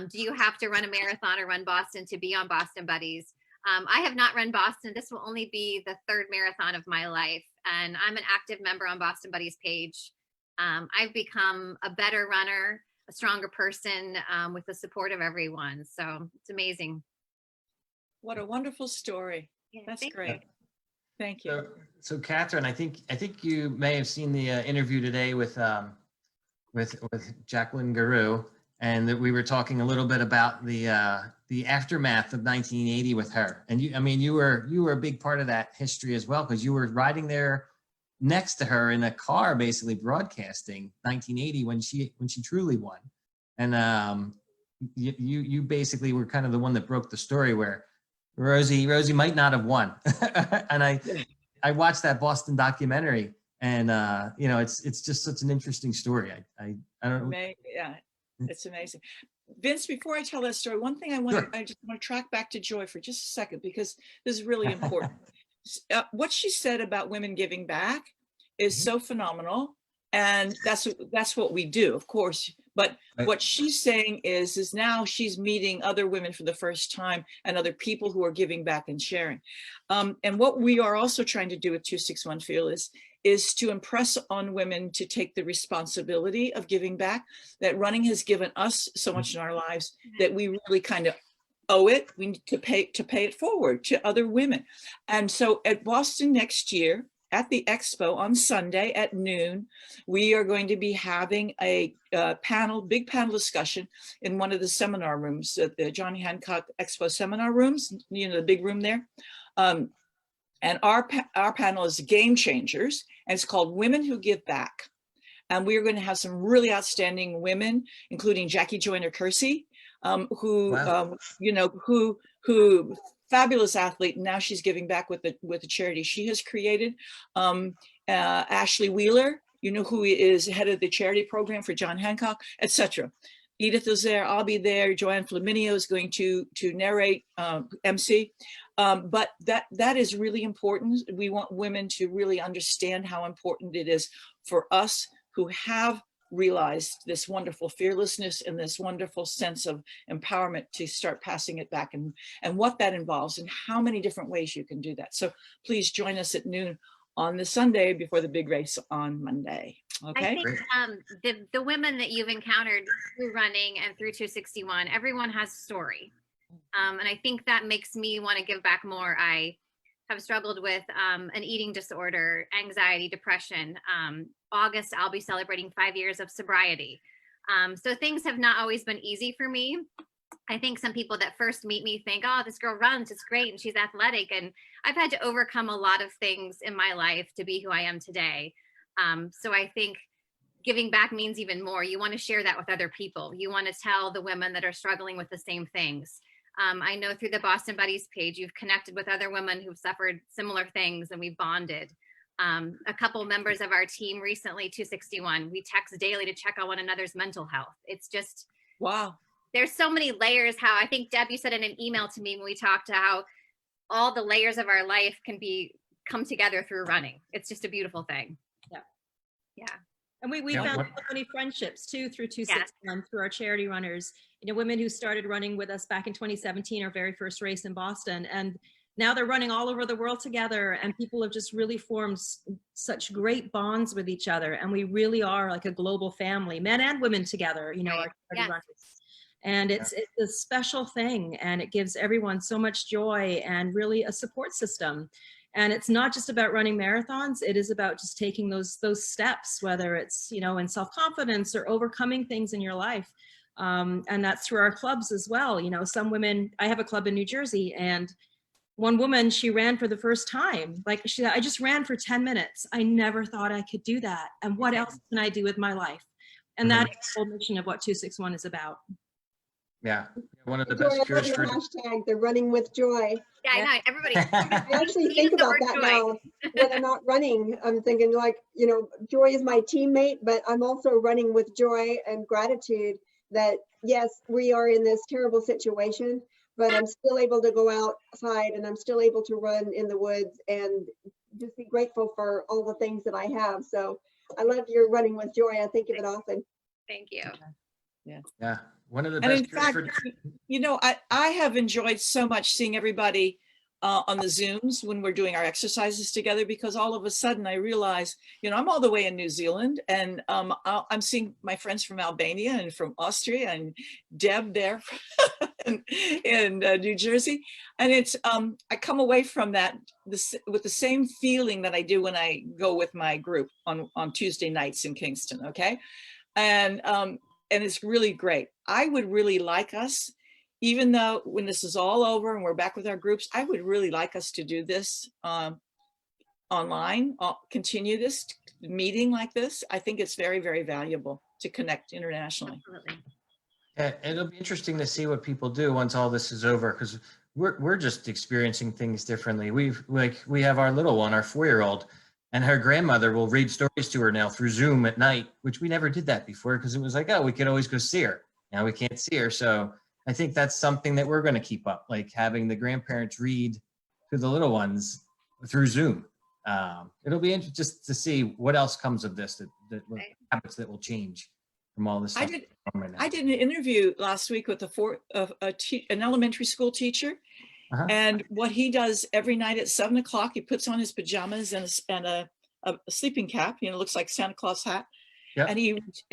do you have to run a marathon or run Boston to be on Boston Buddies? I have not run Boston. This will only be the 3rd marathon of my life. And I'm an active member on Boston Buddies page. I've become a better runner, a stronger person with the support of everyone. So it's amazing. What a wonderful story. Yeah, That's thank you. great. Thank you. So Kathrine, I think you may have seen the interview today with Jacqueline Garou, and that we were talking a little bit about the aftermath of 1980 with her. And you were a big part of that history as well, because you were riding there next to her in a car, basically broadcasting 1980 when she truly won. And you basically were kind of the one that broke the story where Rosie might not have won. And I watched that Boston documentary, and it's just such an interesting story. I don't know. Yeah, it's amazing. Vince, before I tell that story, one thing I just want to track back to Joy for just a second, because this is really important. What she said about women giving back is so phenomenal. And that's what we do, of course. But what she's saying is now she's meeting other women for the first time, and other people who are giving back and sharing. And what we are also trying to do with 261 Fearless is to impress on women to take the responsibility of giving back, that running has given us so much in our lives that we really kind of owe it. We need to pay it forward to other women. And so at Boston next year, at the expo on Sunday at noon, we are going to be having a big panel discussion in one of the seminar rooms, the John Hancock Expo seminar rooms, the big room there. And our panel is Game Changers, and it's called Women Who Give Back. And we're going to have some really outstanding women, including Jackie Joyner-Kersee, who fabulous athlete. Now she's giving back with the charity she has created. Ashley Wheeler, who is head of the charity program for John Hancock, etc. Edith is there. I'll be there. Joanne Flaminio is going to narrate, MC. But that is really important. We want women to really understand how important it is for us who have realized this wonderful fearlessness and this wonderful sense of empowerment to start passing it back, and what that involves and how many different ways you can do that. So please join us at noon on the Sunday before the big race on Monday. Okay. I think the women that you've encountered through running and through 261, everyone has a story. And I think that makes me want to give back more. I have struggled with an eating disorder, anxiety, depression. August, I'll be celebrating 5 years of sobriety. So things have not always been easy for me. I think some people that first meet me think, oh, this girl runs, it's great, and she's athletic. And I've had to overcome a lot of things in my life to be who I am today. So I think giving back means even more. You want to share that with other people. You want to tell the women that are struggling with the same things. I know through the Boston Buddies page, you've connected with other women who've suffered similar things, and we've bonded. A couple members of our team recently, 261, we text daily to check on one another's mental health. It's just, wow. There's so many layers. How I think Deb, you said in an email to me when we talked to how all the layers of our life can come together through running. It's just a beautiful thing. Yeah. And we found so many friendships too through 261, through our charity runners, women who started running with us back in 2017, our very first race in Boston. And now they're running all over the world together, and people have just really formed such great bonds with each other. And we really are like a global family, men and women together, our charity runners. And it's a special thing, and it gives everyone so much joy and really a support system. And it's not just about running marathons. It is about just taking those steps, whether it's, in self-confidence or overcoming things in your life. And that's through our clubs as well. Some women, I have a club in New Jersey, and one woman, she ran for the first time. Like she said, I just ran for 10 minutes. I never thought I could do that. And what else can I do with my life? And that is the whole mission of what 261 is about. Yeah, one of the best cures for hashtag, they're running with joy. Yeah, I know, everybody. I actually think about that now when I'm not running. I'm thinking joy is my teammate, but I'm also running with joy and gratitude that yes, we are in this terrible situation, but I'm still able to go outside and I'm still able to run in the woods and just be grateful for all the things that I have. So I love your running with joy. I think of it often. Thank you. Yeah. One of the And best in fact, I have enjoyed so much seeing everybody on the Zooms when we're doing our exercises together, because all of a sudden I realize, I'm all the way in New Zealand, and I'm seeing my friends from Albania and from Austria, and Deb there in New Jersey. And it's, I come away from that with the same feeling that I do when I go with my group on Tuesday nights in Kingston, okay? And it's really great. I would really like us, even though when this is all over and we're back with our groups, I would really like us to do this online, continue this meeting like this. I think it's very, very valuable to connect internationally. Absolutely. Yeah, it'll be interesting to see what people do once all this is over, because we're just experiencing things differently. We have our little one, our 4-year-old, and her grandmother will read stories to her now through Zoom at night, which we never did that before, because it was like, oh, we could always go see her. Now we can't see her. So I think that's something that we're going to keep up, like having the grandparents read to the little ones through Zoom. It'll be interesting just to see what else comes of this, that habits that will change from all this stuff. I did an interview last week with an elementary school teacher. And what he does every night at 7 o'clock, he puts on his pajamas and a sleeping cap, looks like Santa Claus hat. Yep. And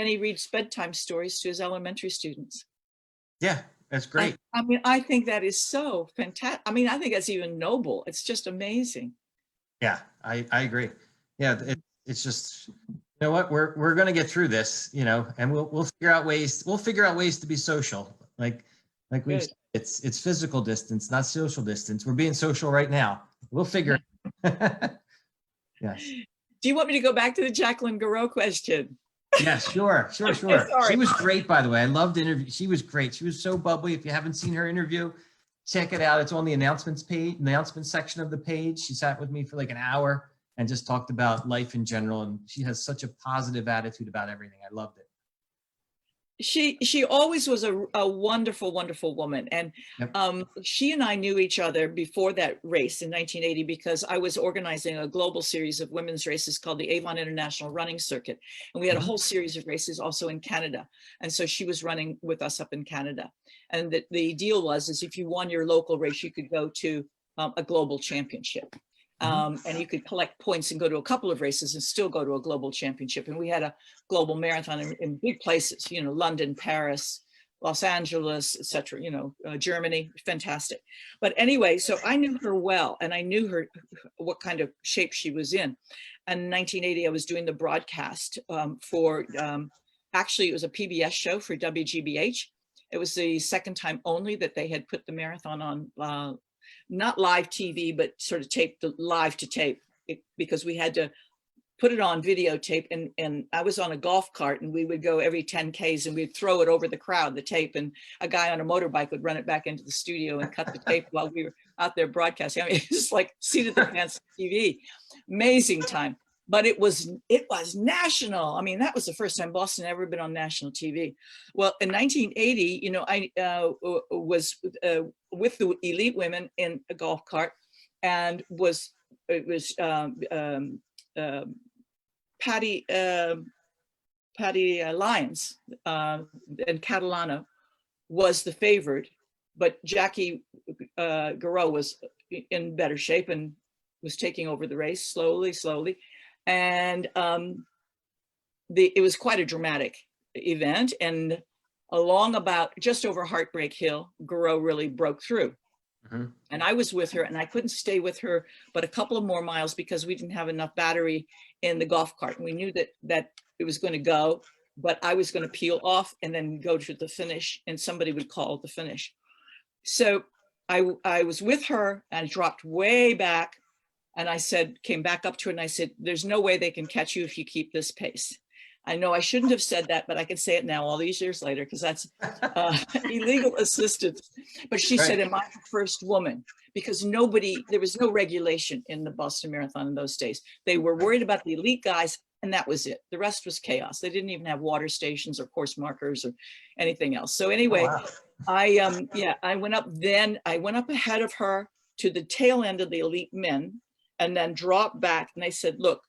he reads bedtime stories to his elementary students. Yeah, that's great. I mean, I think that is so fantastic. I mean, I think that's even noble. It's just amazing. Yeah, I agree. Yeah, it's just, what, we're going to get through this, and we'll figure out ways. We'll figure out ways to be social. Like we've said, it's physical distance, not social distance. We're being social right now. We'll figure it. Yes. Do you want me to go back to the Jacqueline Garreau question? Yes, sure. She was great, by the way. I loved the interview. She was great. She was so bubbly. If you haven't seen her interview, check it out. It's on the announcements section of the page. She sat with me for like an hour and just talked about life in general. And she has such a positive attitude about everything. I loved it. She always was a wonderful, wonderful woman. And she and I knew each other before that race in 1980, because I was organizing a global series of women's races called the Avon International Running Circuit. And we had a whole series of races also in Canada. And so she was running with us up in Canada. And the deal is if you won your local race, you could go to a global championship. And you could collect points and go to a couple of races and still go to a global championship. And we had a global marathon in big places, London, Paris, Los Angeles, etc., Germany, fantastic. But anyway, so I knew her well, and I knew her, what kind of shape she was in. And in 1980, I was doing the broadcast for, actually it was a PBS show for WGBH. It was the second time only that they had put the marathon on not live TV, but sort of live to tape, because we had to put it on videotape. And I was on a golf cart, and we would go every 10 Ks and we'd throw it over the crowd, the tape, and a guy on a motorbike would run it back into the studio and cut the tape while we were out there broadcasting. I mean, it's like seat at the pants TV. Amazing time. But it was national. I mean, that was the first time Boston had ever been on national TV. Well, in 1980, I was with the elite women in a golf cart, and it was Patty Lyons and Catalano was the favorite, but Jackie Garreau was in better shape and was taking over the race slowly. And it was quite a dramatic event. And along about just over Heartbreak Hill, Garreau really broke through. And I was with her, and I couldn't stay with her but a couple of more miles because we didn't have enough battery in the golf cart. And we knew that it was going to go, but I was going to peel off and then go to the finish, and somebody would call the finish. So I was with her, and I dropped way back. And I came back up to her and I said, there's no way they can catch you if you keep this pace. I know I shouldn't have said that, but I can say it now all these years later, because that's illegal assistance. But she said, am I the first woman? Because there was no regulation in the Boston Marathon in those days. They were worried about the elite guys, and that was it. The rest was chaos. They didn't even have water stations or course markers or anything else. So anyway, I went up ahead of her to the tail end of the elite men, and then dropped back. And they said, look,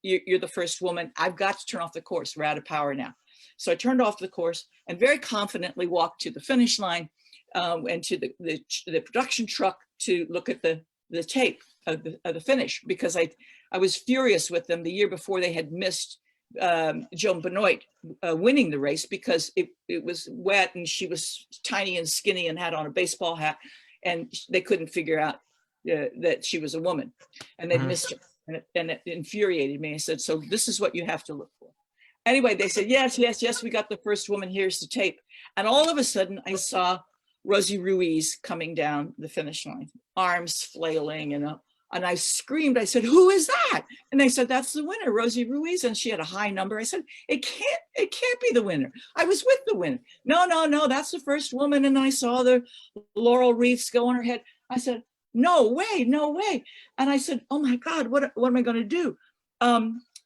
you're the first woman. I've got to turn off the course. We're out of power now. So I turned off the course and very confidently walked to the finish line and to the production truck to look at the the tape of the finish, because I was furious with them the year before. They had missed Joan Benoit winning the race because it was wet and she was tiny and skinny and had on a baseball hat, and they couldn't figure out that she was a woman, and they missed her, and it infuriated me. I said, so this is what you have to look for. Anyway, they said, yes, yes, yes, we got the first woman, here's the tape. And all of a sudden I saw Rosie Ruiz coming down the finish line, arms flailing, and I screamed, I said, who is that? And they said, that's the winner, Rosie Ruiz. And she had a high number. I said, it can't be the winner. I was with the winner. No, that's the first woman. And I saw the laurel wreaths go on her head. I said, no way, no way. And I said, oh my God, what am I going to do?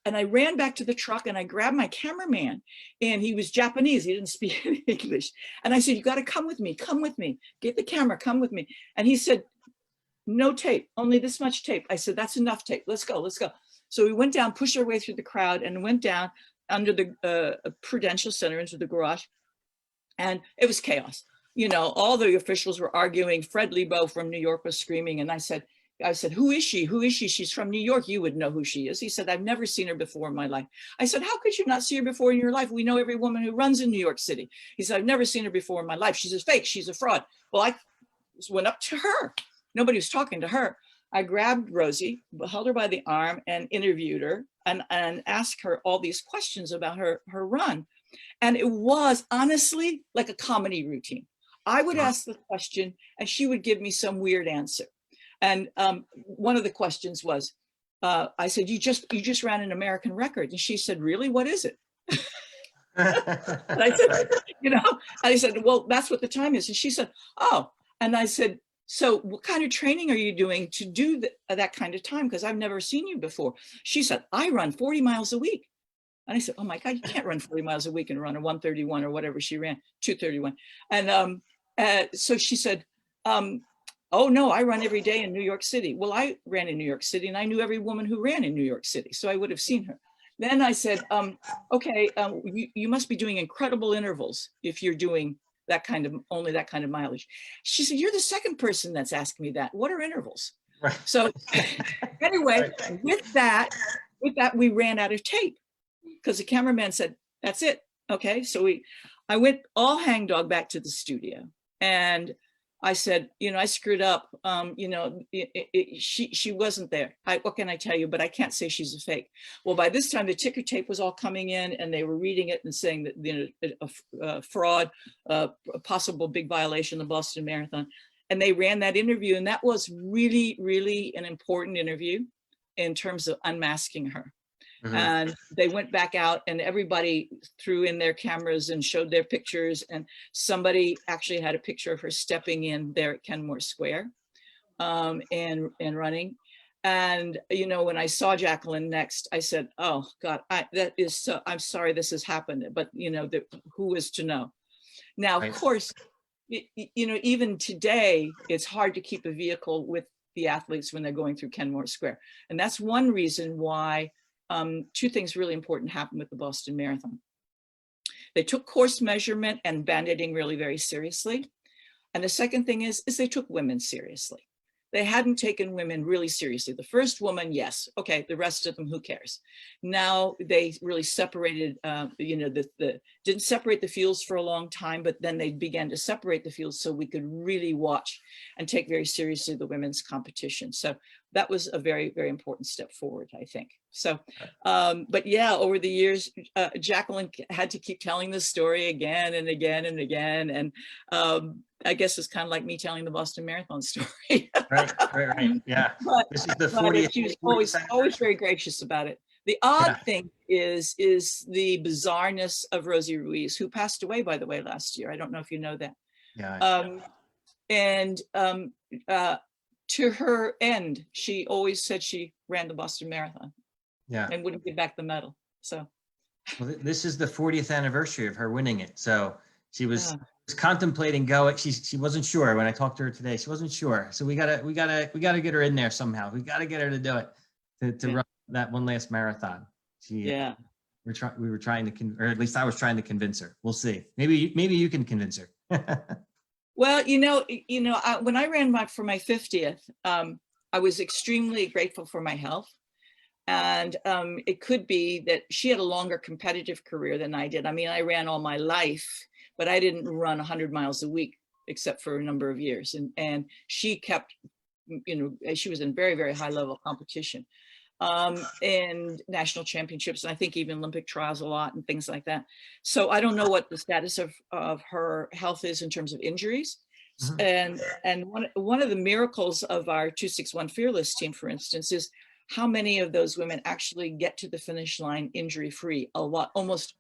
And I ran back to the truck and I grabbed my cameraman, and he was Japanese. He didn't speak any English. And I said, you got to come with me, get the camera, come with me. And he said, no tape, only this much tape. I said, that's enough tape. Let's go, let's go. So we went down, pushed our way through the crowd, and went down under the Prudential Center into the garage. And it was chaos. You know, all the officials were arguing. Fred Lebo from New York was screaming. And I said, who is she? Who is she? She's from New York. You would know who she is. He said, I've never seen her before in my life. I said, how could you not see her before in your life? We know every woman who runs in New York City. He said, I've never seen her before in my life. She's a fake. She's a fraud. Well, I went up to her. Nobody was talking to her. I grabbed Rosie, held her by the arm, and interviewed her and asked her all these questions about her run. And it was honestly like a comedy routine. I would ask the question and she would give me some weird answer. And one of the questions was, I said, you just ran an American record. And she said, really, what is it? And I said, I said, well, that's what the time is. And she said, oh, and I said, so what kind of training are you doing to do that kind of time? Because I've never seen you before. She said, I run 40 miles a week. And I said, oh my God, you can't run 40 miles a week and run a 131 or whatever she ran, 231. And so she said, oh no, I run every day in New York City. Well, I ran in New York City and I knew every woman who ran in New York City. So I would have seen her. Then I said, okay, you must be doing incredible intervals if you're doing only that kind of mileage. She said, you're the second person that's asking me that. What are intervals? Right. So anyway, right. with that, we ran out of tape because the cameraman said, that's it. Okay. So I went all hangdog back to the studio, and I said, I screwed up. She wasn't there. What can I tell you? But I can't say she's a fake. Well, by this time, the ticker tape was all coming in, and they were reading it and saying that a fraud, a possible big violation of the Boston Marathon. And they ran that interview, and that was really, really an important interview in terms of unmasking her. Mm-hmm. And they went back out, and everybody threw in their cameras and showed their pictures. And somebody actually had a picture of her stepping in there at Kenmore Square and running. And, when I saw Jacqueline next, I said, oh God, I'm sorry this has happened, but who is to know? Now, right. Of course, even today, it's hard to keep a vehicle with the athletes when they're going through Kenmore Square. And that's one reason why two things really important happened with the Boston Marathon. They took course measurement and banditing really very seriously. And the second thing is they took women seriously. They hadn't taken women really seriously. The first woman, yes. Okay, the rest of them, who cares? Now they really separated, didn't separate the fields for a long time, but then they began to separate the fields so we could really watch and take very seriously the women's competition. So that was a very, very important step forward, I think. So, but yeah, over the years, Jacqueline had to keep telling this story again and again and again. And I guess it's kind of like me telling the Boston Marathon story. Right. Yeah. But, this is the 40th. She was always very gracious about it. The odd thing is the bizarreness of Rosie Ruiz, who passed away, by the way, last year. I don't know if you know that. Yeah. To her end, she always said she ran the Boston Marathon. Yeah. And wouldn't give back the medal. So. Well, this is the 40th anniversary of her winning it. So she was contemplating going. She wasn't sure when I talked to her today. She wasn't sure. So we gotta get her in there somehow. We gotta get her to do it to run that one last marathon. We were trying to, or at least I was trying to convince her. We'll see. Maybe you can convince her. Well, when I ran for my 50th, I was extremely grateful for my health. And it could be that she had a longer competitive career than I did. I mean, I ran all my life, but I didn't run 100 miles a week, except for a number of years. And she kept, you know, she was in very, very high level competition and national championships, and I think even Olympic trials a lot and things like that. So I don't know what the status of her health is in terms of injuries. And one of the miracles of our 261 Fearless team, for instance, is how many of those women actually get to the finish line injury free. A lot, almost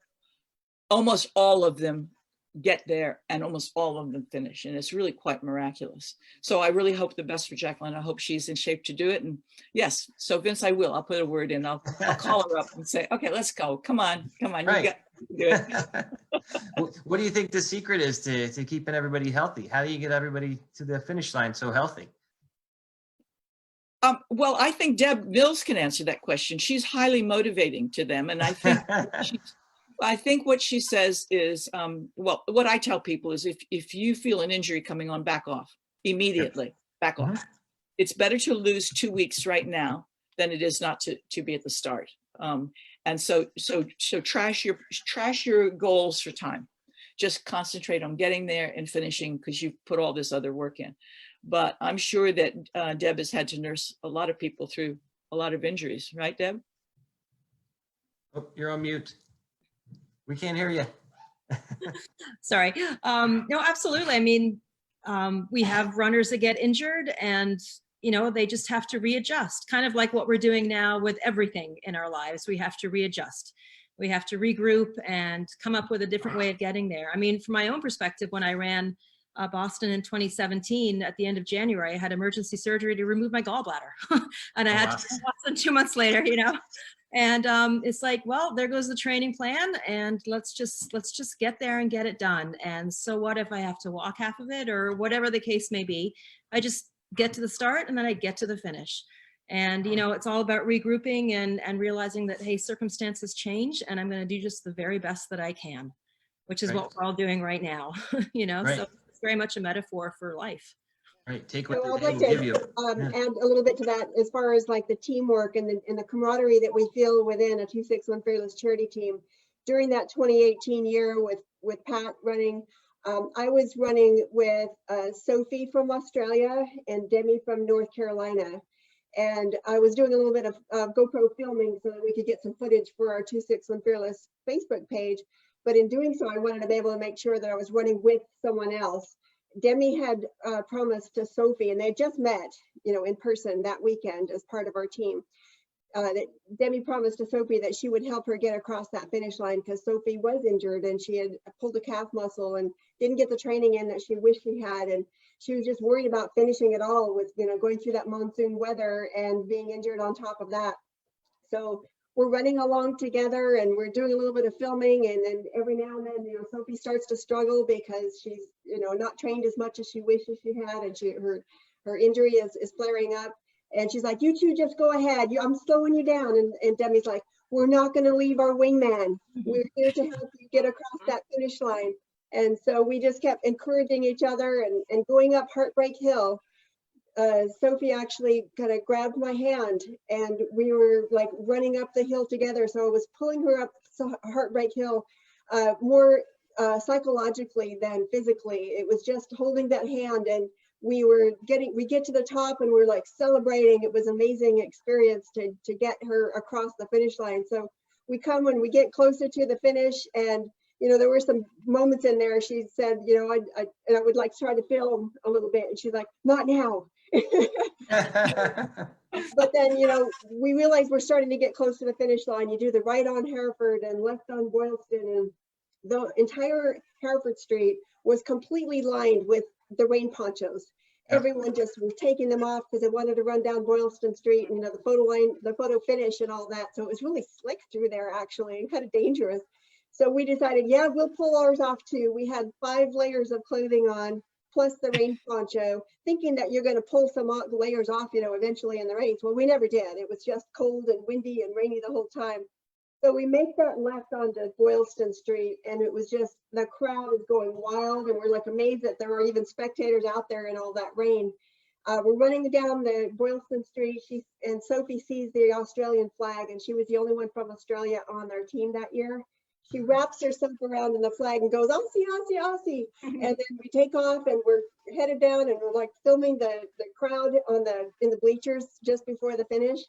all of them get there, and almost all of them finish, and it's really quite miraculous. So I really hope the best for Jacqueline. I hope she's in shape to do it. And yes, so Vince, I'll put a word in. I'll call her up and say, okay, let's go. Come on. Right. You got to do it. What do you think the secret is to keeping everybody healthy? How do you get everybody to the finish line so healthy? Well, I think Deb Mills can answer that question. She's highly motivating to them. And I think what she says is, well, what I tell people is if you feel an injury coming on, back off immediately, back off. It's better to lose 2 weeks right now than it is not to be at the start. And so trash your goals for time. Just concentrate on getting there and finishing, because you've put all this other work in. But I'm sure that Deb has had to nurse a lot of people through a lot of injuries, right, Deb? Oh, you're on mute. We can't hear you. Sorry. No, absolutely. I mean, we have runners that get injured, and you know, they just have to readjust, kind of like what we're doing now with everything in our lives. We have to readjust. We have to regroup and come up with a different way of getting there. I mean, from my own perspective, when I ran Boston in 2017, at the end of January, I had emergency surgery to remove my gallbladder. And I had to do Boston 2 months later, you know. And it's like, well, there goes the training plan, and let's just get there and get it done. And so what if I have to walk half of it, or whatever the case may be? I just get to the start and then I get to the finish. And, you know, it's all about regrouping and realizing that, hey, circumstances change, and I'm going to do just the very best that I can, which is what we're all doing right now, you know, so it's very much a metaphor for life. Right. Take So what I'd they like give you. to add a little bit to that, as far as like the teamwork and the camaraderie that we feel within a 261 Fearless charity team. During that 2018 year with Pat running, I was running with Sophie from Australia and Demi from North Carolina. And I was doing a little bit of GoPro filming so that we could get some footage for our 261 Fearless Facebook page. But in doing so, I wanted to be able to make sure that I was running with someone else. Demi had promised to Sophie, and they just met, you know, in person that weekend as part of our team. That Demi promised to Sophie that she would help her get across that finish line, because Sophie was injured and she had pulled a calf muscle and didn't get the training in that she wished she had. And she was just worried about finishing it all with, you know, going through that monsoon weather and being injured on top of that. So we're running along together and we're doing a little bit of filming, and then every now and then, you know, Sophie starts to struggle because she's, you know, not trained as much as she wishes she had, and her injury is flaring up. And she's like, you two just go ahead. I'm slowing you down. And Demi's like, we're not going to leave our wingman. We're here to help you get across that finish line. And so we just kept encouraging each other and going up Heartbreak Hill. Sophie actually kind of grabbed my hand and we were like running up the hill together. So I was pulling her up Heartbreak Hill more psychologically than physically. It was just holding that hand, and we get to the top and we're like celebrating. It was an amazing experience to get her across the finish line. So we come when we get closer to the finish, and you know, there were some moments in there. She said, you know, I would like to try to film a little bit, and she's like, not now. But then, you know, we realized we're starting to get close to the finish line. You do the right on Hereford and left on Boylston, and the entire Hereford Street was completely lined with the rain ponchos. Everyone just was taking them off because they wanted to run down Boylston Street, and, you know, the photo finish and all that. So it was really slick through there, actually, and kind of dangerous. So we decided, yeah, we'll pull ours off too. We had 5 layers of clothing on, plus the rain poncho, thinking that you're going to pull some layers off, you know, eventually in the rains. Well, we never did. It was just cold and windy and rainy the whole time. So we make that left onto Boylston Street, and it was just, the crowd is going wild, and we're like amazed that there are even spectators out there in all that rain. We're running down the Boylston Street. And Sophie sees the Australian flag, and she was the only one from Australia on our team that year. She wraps herself around in the flag and goes, Aussie, Aussie, Aussie. And then we take off and we're headed down and we're like filming the crowd in the bleachers just before the finish.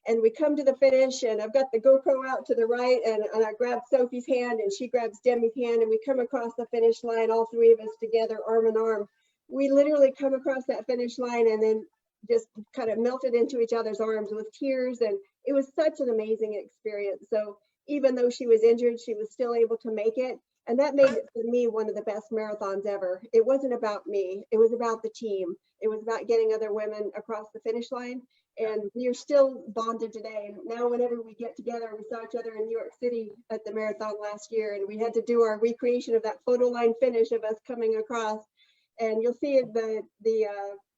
And we come to the finish and I've got the GoPro out to the right and I grab Sophie's hand and she grabs Demi's hand and we come across the finish line, all three of us together, arm in arm. We literally come across that finish line and then just kind of melted into each other's arms with tears. And it was such an amazing experience. So even though she was injured, she was still able to make it. And that made it for me one of the best marathons ever. It wasn't about me. It was about the team. It was about getting other women across the finish line. And we are still bonded today. And now whenever we get together, we saw each other in New York City at the marathon last year. And we had to do our recreation of that photo line finish of us coming across. And you'll see the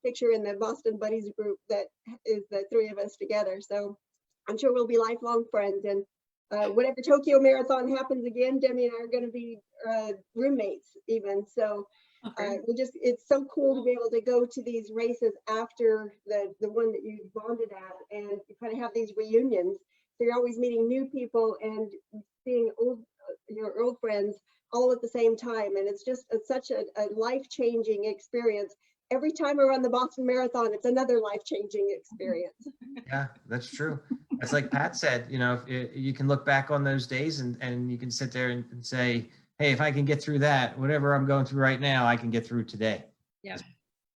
picture in the Boston Buddies group that is the three of us together. So I'm sure we'll be lifelong friends. And whenever Tokyo Marathon happens again, Demi and I are going to be roommates even. So it's so cool to be able to go to these races after the one that you bonded at, and you kind of have these reunions. So you're always meeting new people and seeing your old friends all at the same time. And it's such a life-changing experience. Every time I run the Boston Marathon, it's another life-changing experience. Yeah, that's true. It's like Pat said, you can look back on those days and you can sit there and say, hey, if I can get through that, whatever I'm going through right now, I can get through today. Yeah,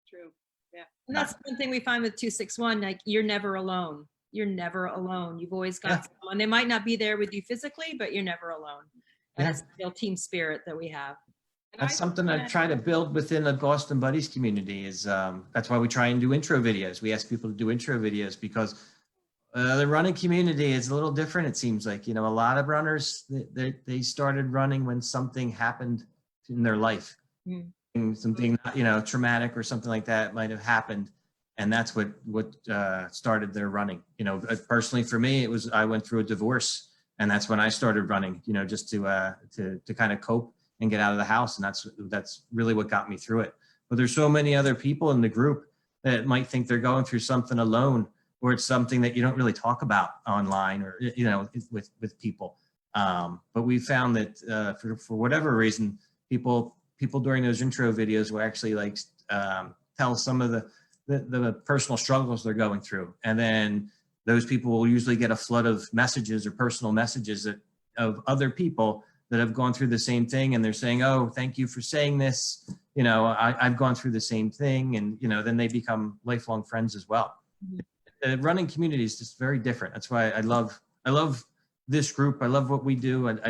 True. Yeah. and that's one thing we find with 261. Like, you're never alone. You're never alone. You've always got someone. They might not be there with you physically, but you're never alone. And it's the real team spirit that we have. That's something I try to build within the Boston Buddies community. Is that's why we try and do intro videos. We ask people to do intro videos because the running community is a little different. It seems like, a lot of runners, they started running when something happened in their life. Something, traumatic or something like that might have happened. And that's what started their running. Personally for me, I went through a divorce, and that's when I started running, just to kind of cope and get out of the house. And that's really what got me through it. But there's so many other people in the group that might think they're going through something alone, or it's something that you don't really talk about online or, with people. But we found that for whatever reason, people during those intro videos will actually tell some of the personal struggles they're going through. And then those people will usually get a flood of messages or personal messages of other people that have gone through the same thing. And they're saying, oh, thank you for saying this. I've gone through the same thing. And, then they become lifelong friends as well. The running community is just very different. That's why I love this group. I love what we do. And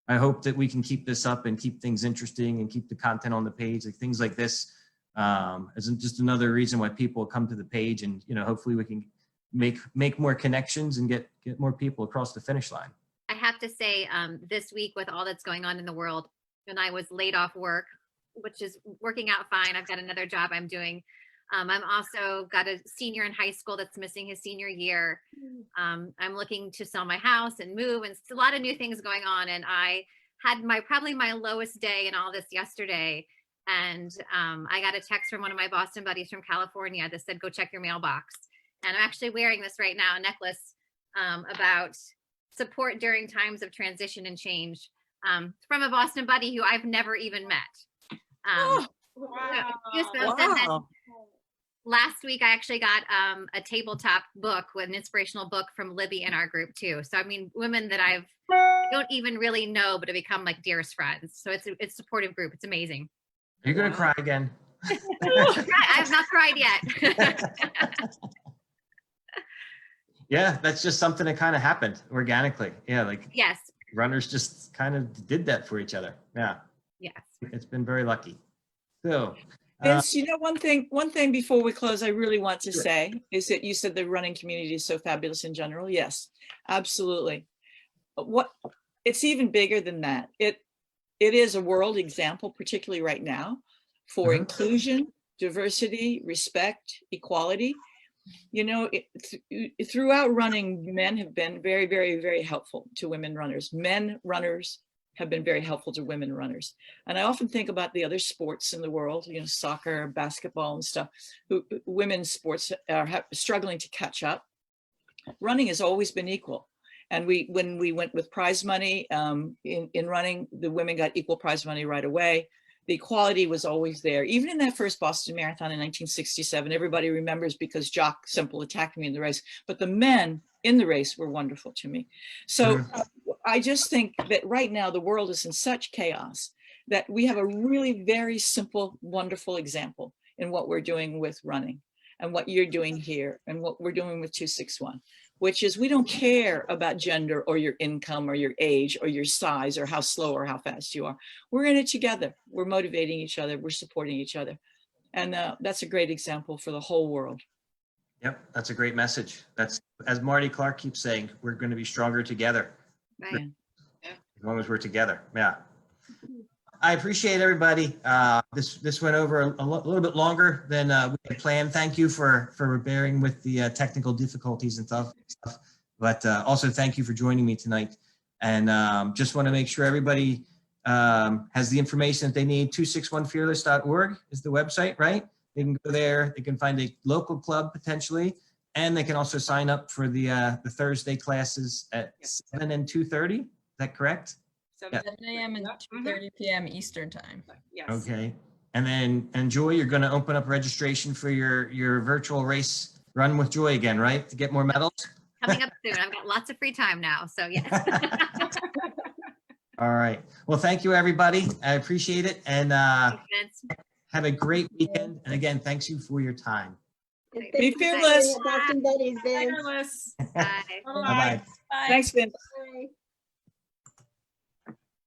I hope that we can keep this up and keep things interesting and keep the content on the page. Like things like this isn't just another reason why people come to the page, and, hopefully we can make more connections and get more people across the finish line. I have to say, this week with all that's going on in the world, and I was laid off work, which is working out fine. I've got another job I'm doing. I'm also got a senior in high school that's missing his senior year. I'm looking to sell my house and move, and it's a lot of new things going on. And I had probably my lowest day in all this yesterday. And I got a text from one of my Boston buddies from California that said, go check your mailbox. And I'm actually wearing this right now, a necklace about support during times of transition and change, from a Boston buddy who I've never even met. Wow. Last week, I actually got a tabletop book with an inspirational book from Libby in our group too. So, I mean, women that I don't even really know, but have become like dearest friends. So it's a supportive group. It's amazing. You're going to cry again. I have not cried yet. Yeah, that's just something that kind of happened organically. Yeah, Yes. runners just kind of did that for each other. Yeah. Yes. It's been very lucky. So, Vince, one thing before we close, I really want to say is that you said the running community is so fabulous in general. Yes, absolutely. But it's even bigger than that. It is a world example, particularly right now, for inclusion, diversity, respect, equality. Throughout running, men have been very, very, very helpful to women runners. Men runners have been very helpful to women runners. And I often think about the other sports in the world, you know, soccer, basketball and stuff, women's sports are struggling to catch up. Running has always been equal. And when we went with prize money in running, the women got equal prize money right away. The equality was always there. Even in that first Boston Marathon in 1967, everybody remembers because Jock Semple attacked me in the race, but the men in the race were wonderful to me. So I just think that right now the world is in such chaos that we have a really very simple, wonderful example in what we're doing with running and what you're doing here and what we're doing with 261. Which is we don't care about gender or your income or your age or your size or how slow or how fast you are. We're in it together. We're motivating each other. We're supporting each other. And that's a great example for the whole world. Yep, that's a great message. That's, as Marty Clark keeps saying, we're going to be stronger together. Right. As long as we're together. Yeah. I appreciate everybody. This went over a little bit longer than we had planned. Thank you for bearing with the technical difficulties and stuff. But also thank you for joining me tonight. And just want to make sure everybody has the information that they need. 261fearless.org is the website, right? They can go there. They can find a local club potentially, and they can also sign up for the Thursday classes at 7 and 2:30. Is that correct? 7 a.m. and 2:30 p.m. Eastern time. Yes. Okay. And then Joy, you're going to open up registration for your virtual race Run with Joy again, right? To get more medals? Coming up soon. I've got lots of free time now. So yes. All right. Well, thank you, everybody. I appreciate it. And Thanks, Vince. have a great weekend. And again, thanks you for your time. And Be thank you for fearless. being at Boston Buddies, Vince. Fearless. Bye. Bye-bye. Bye. Thanks, Vince.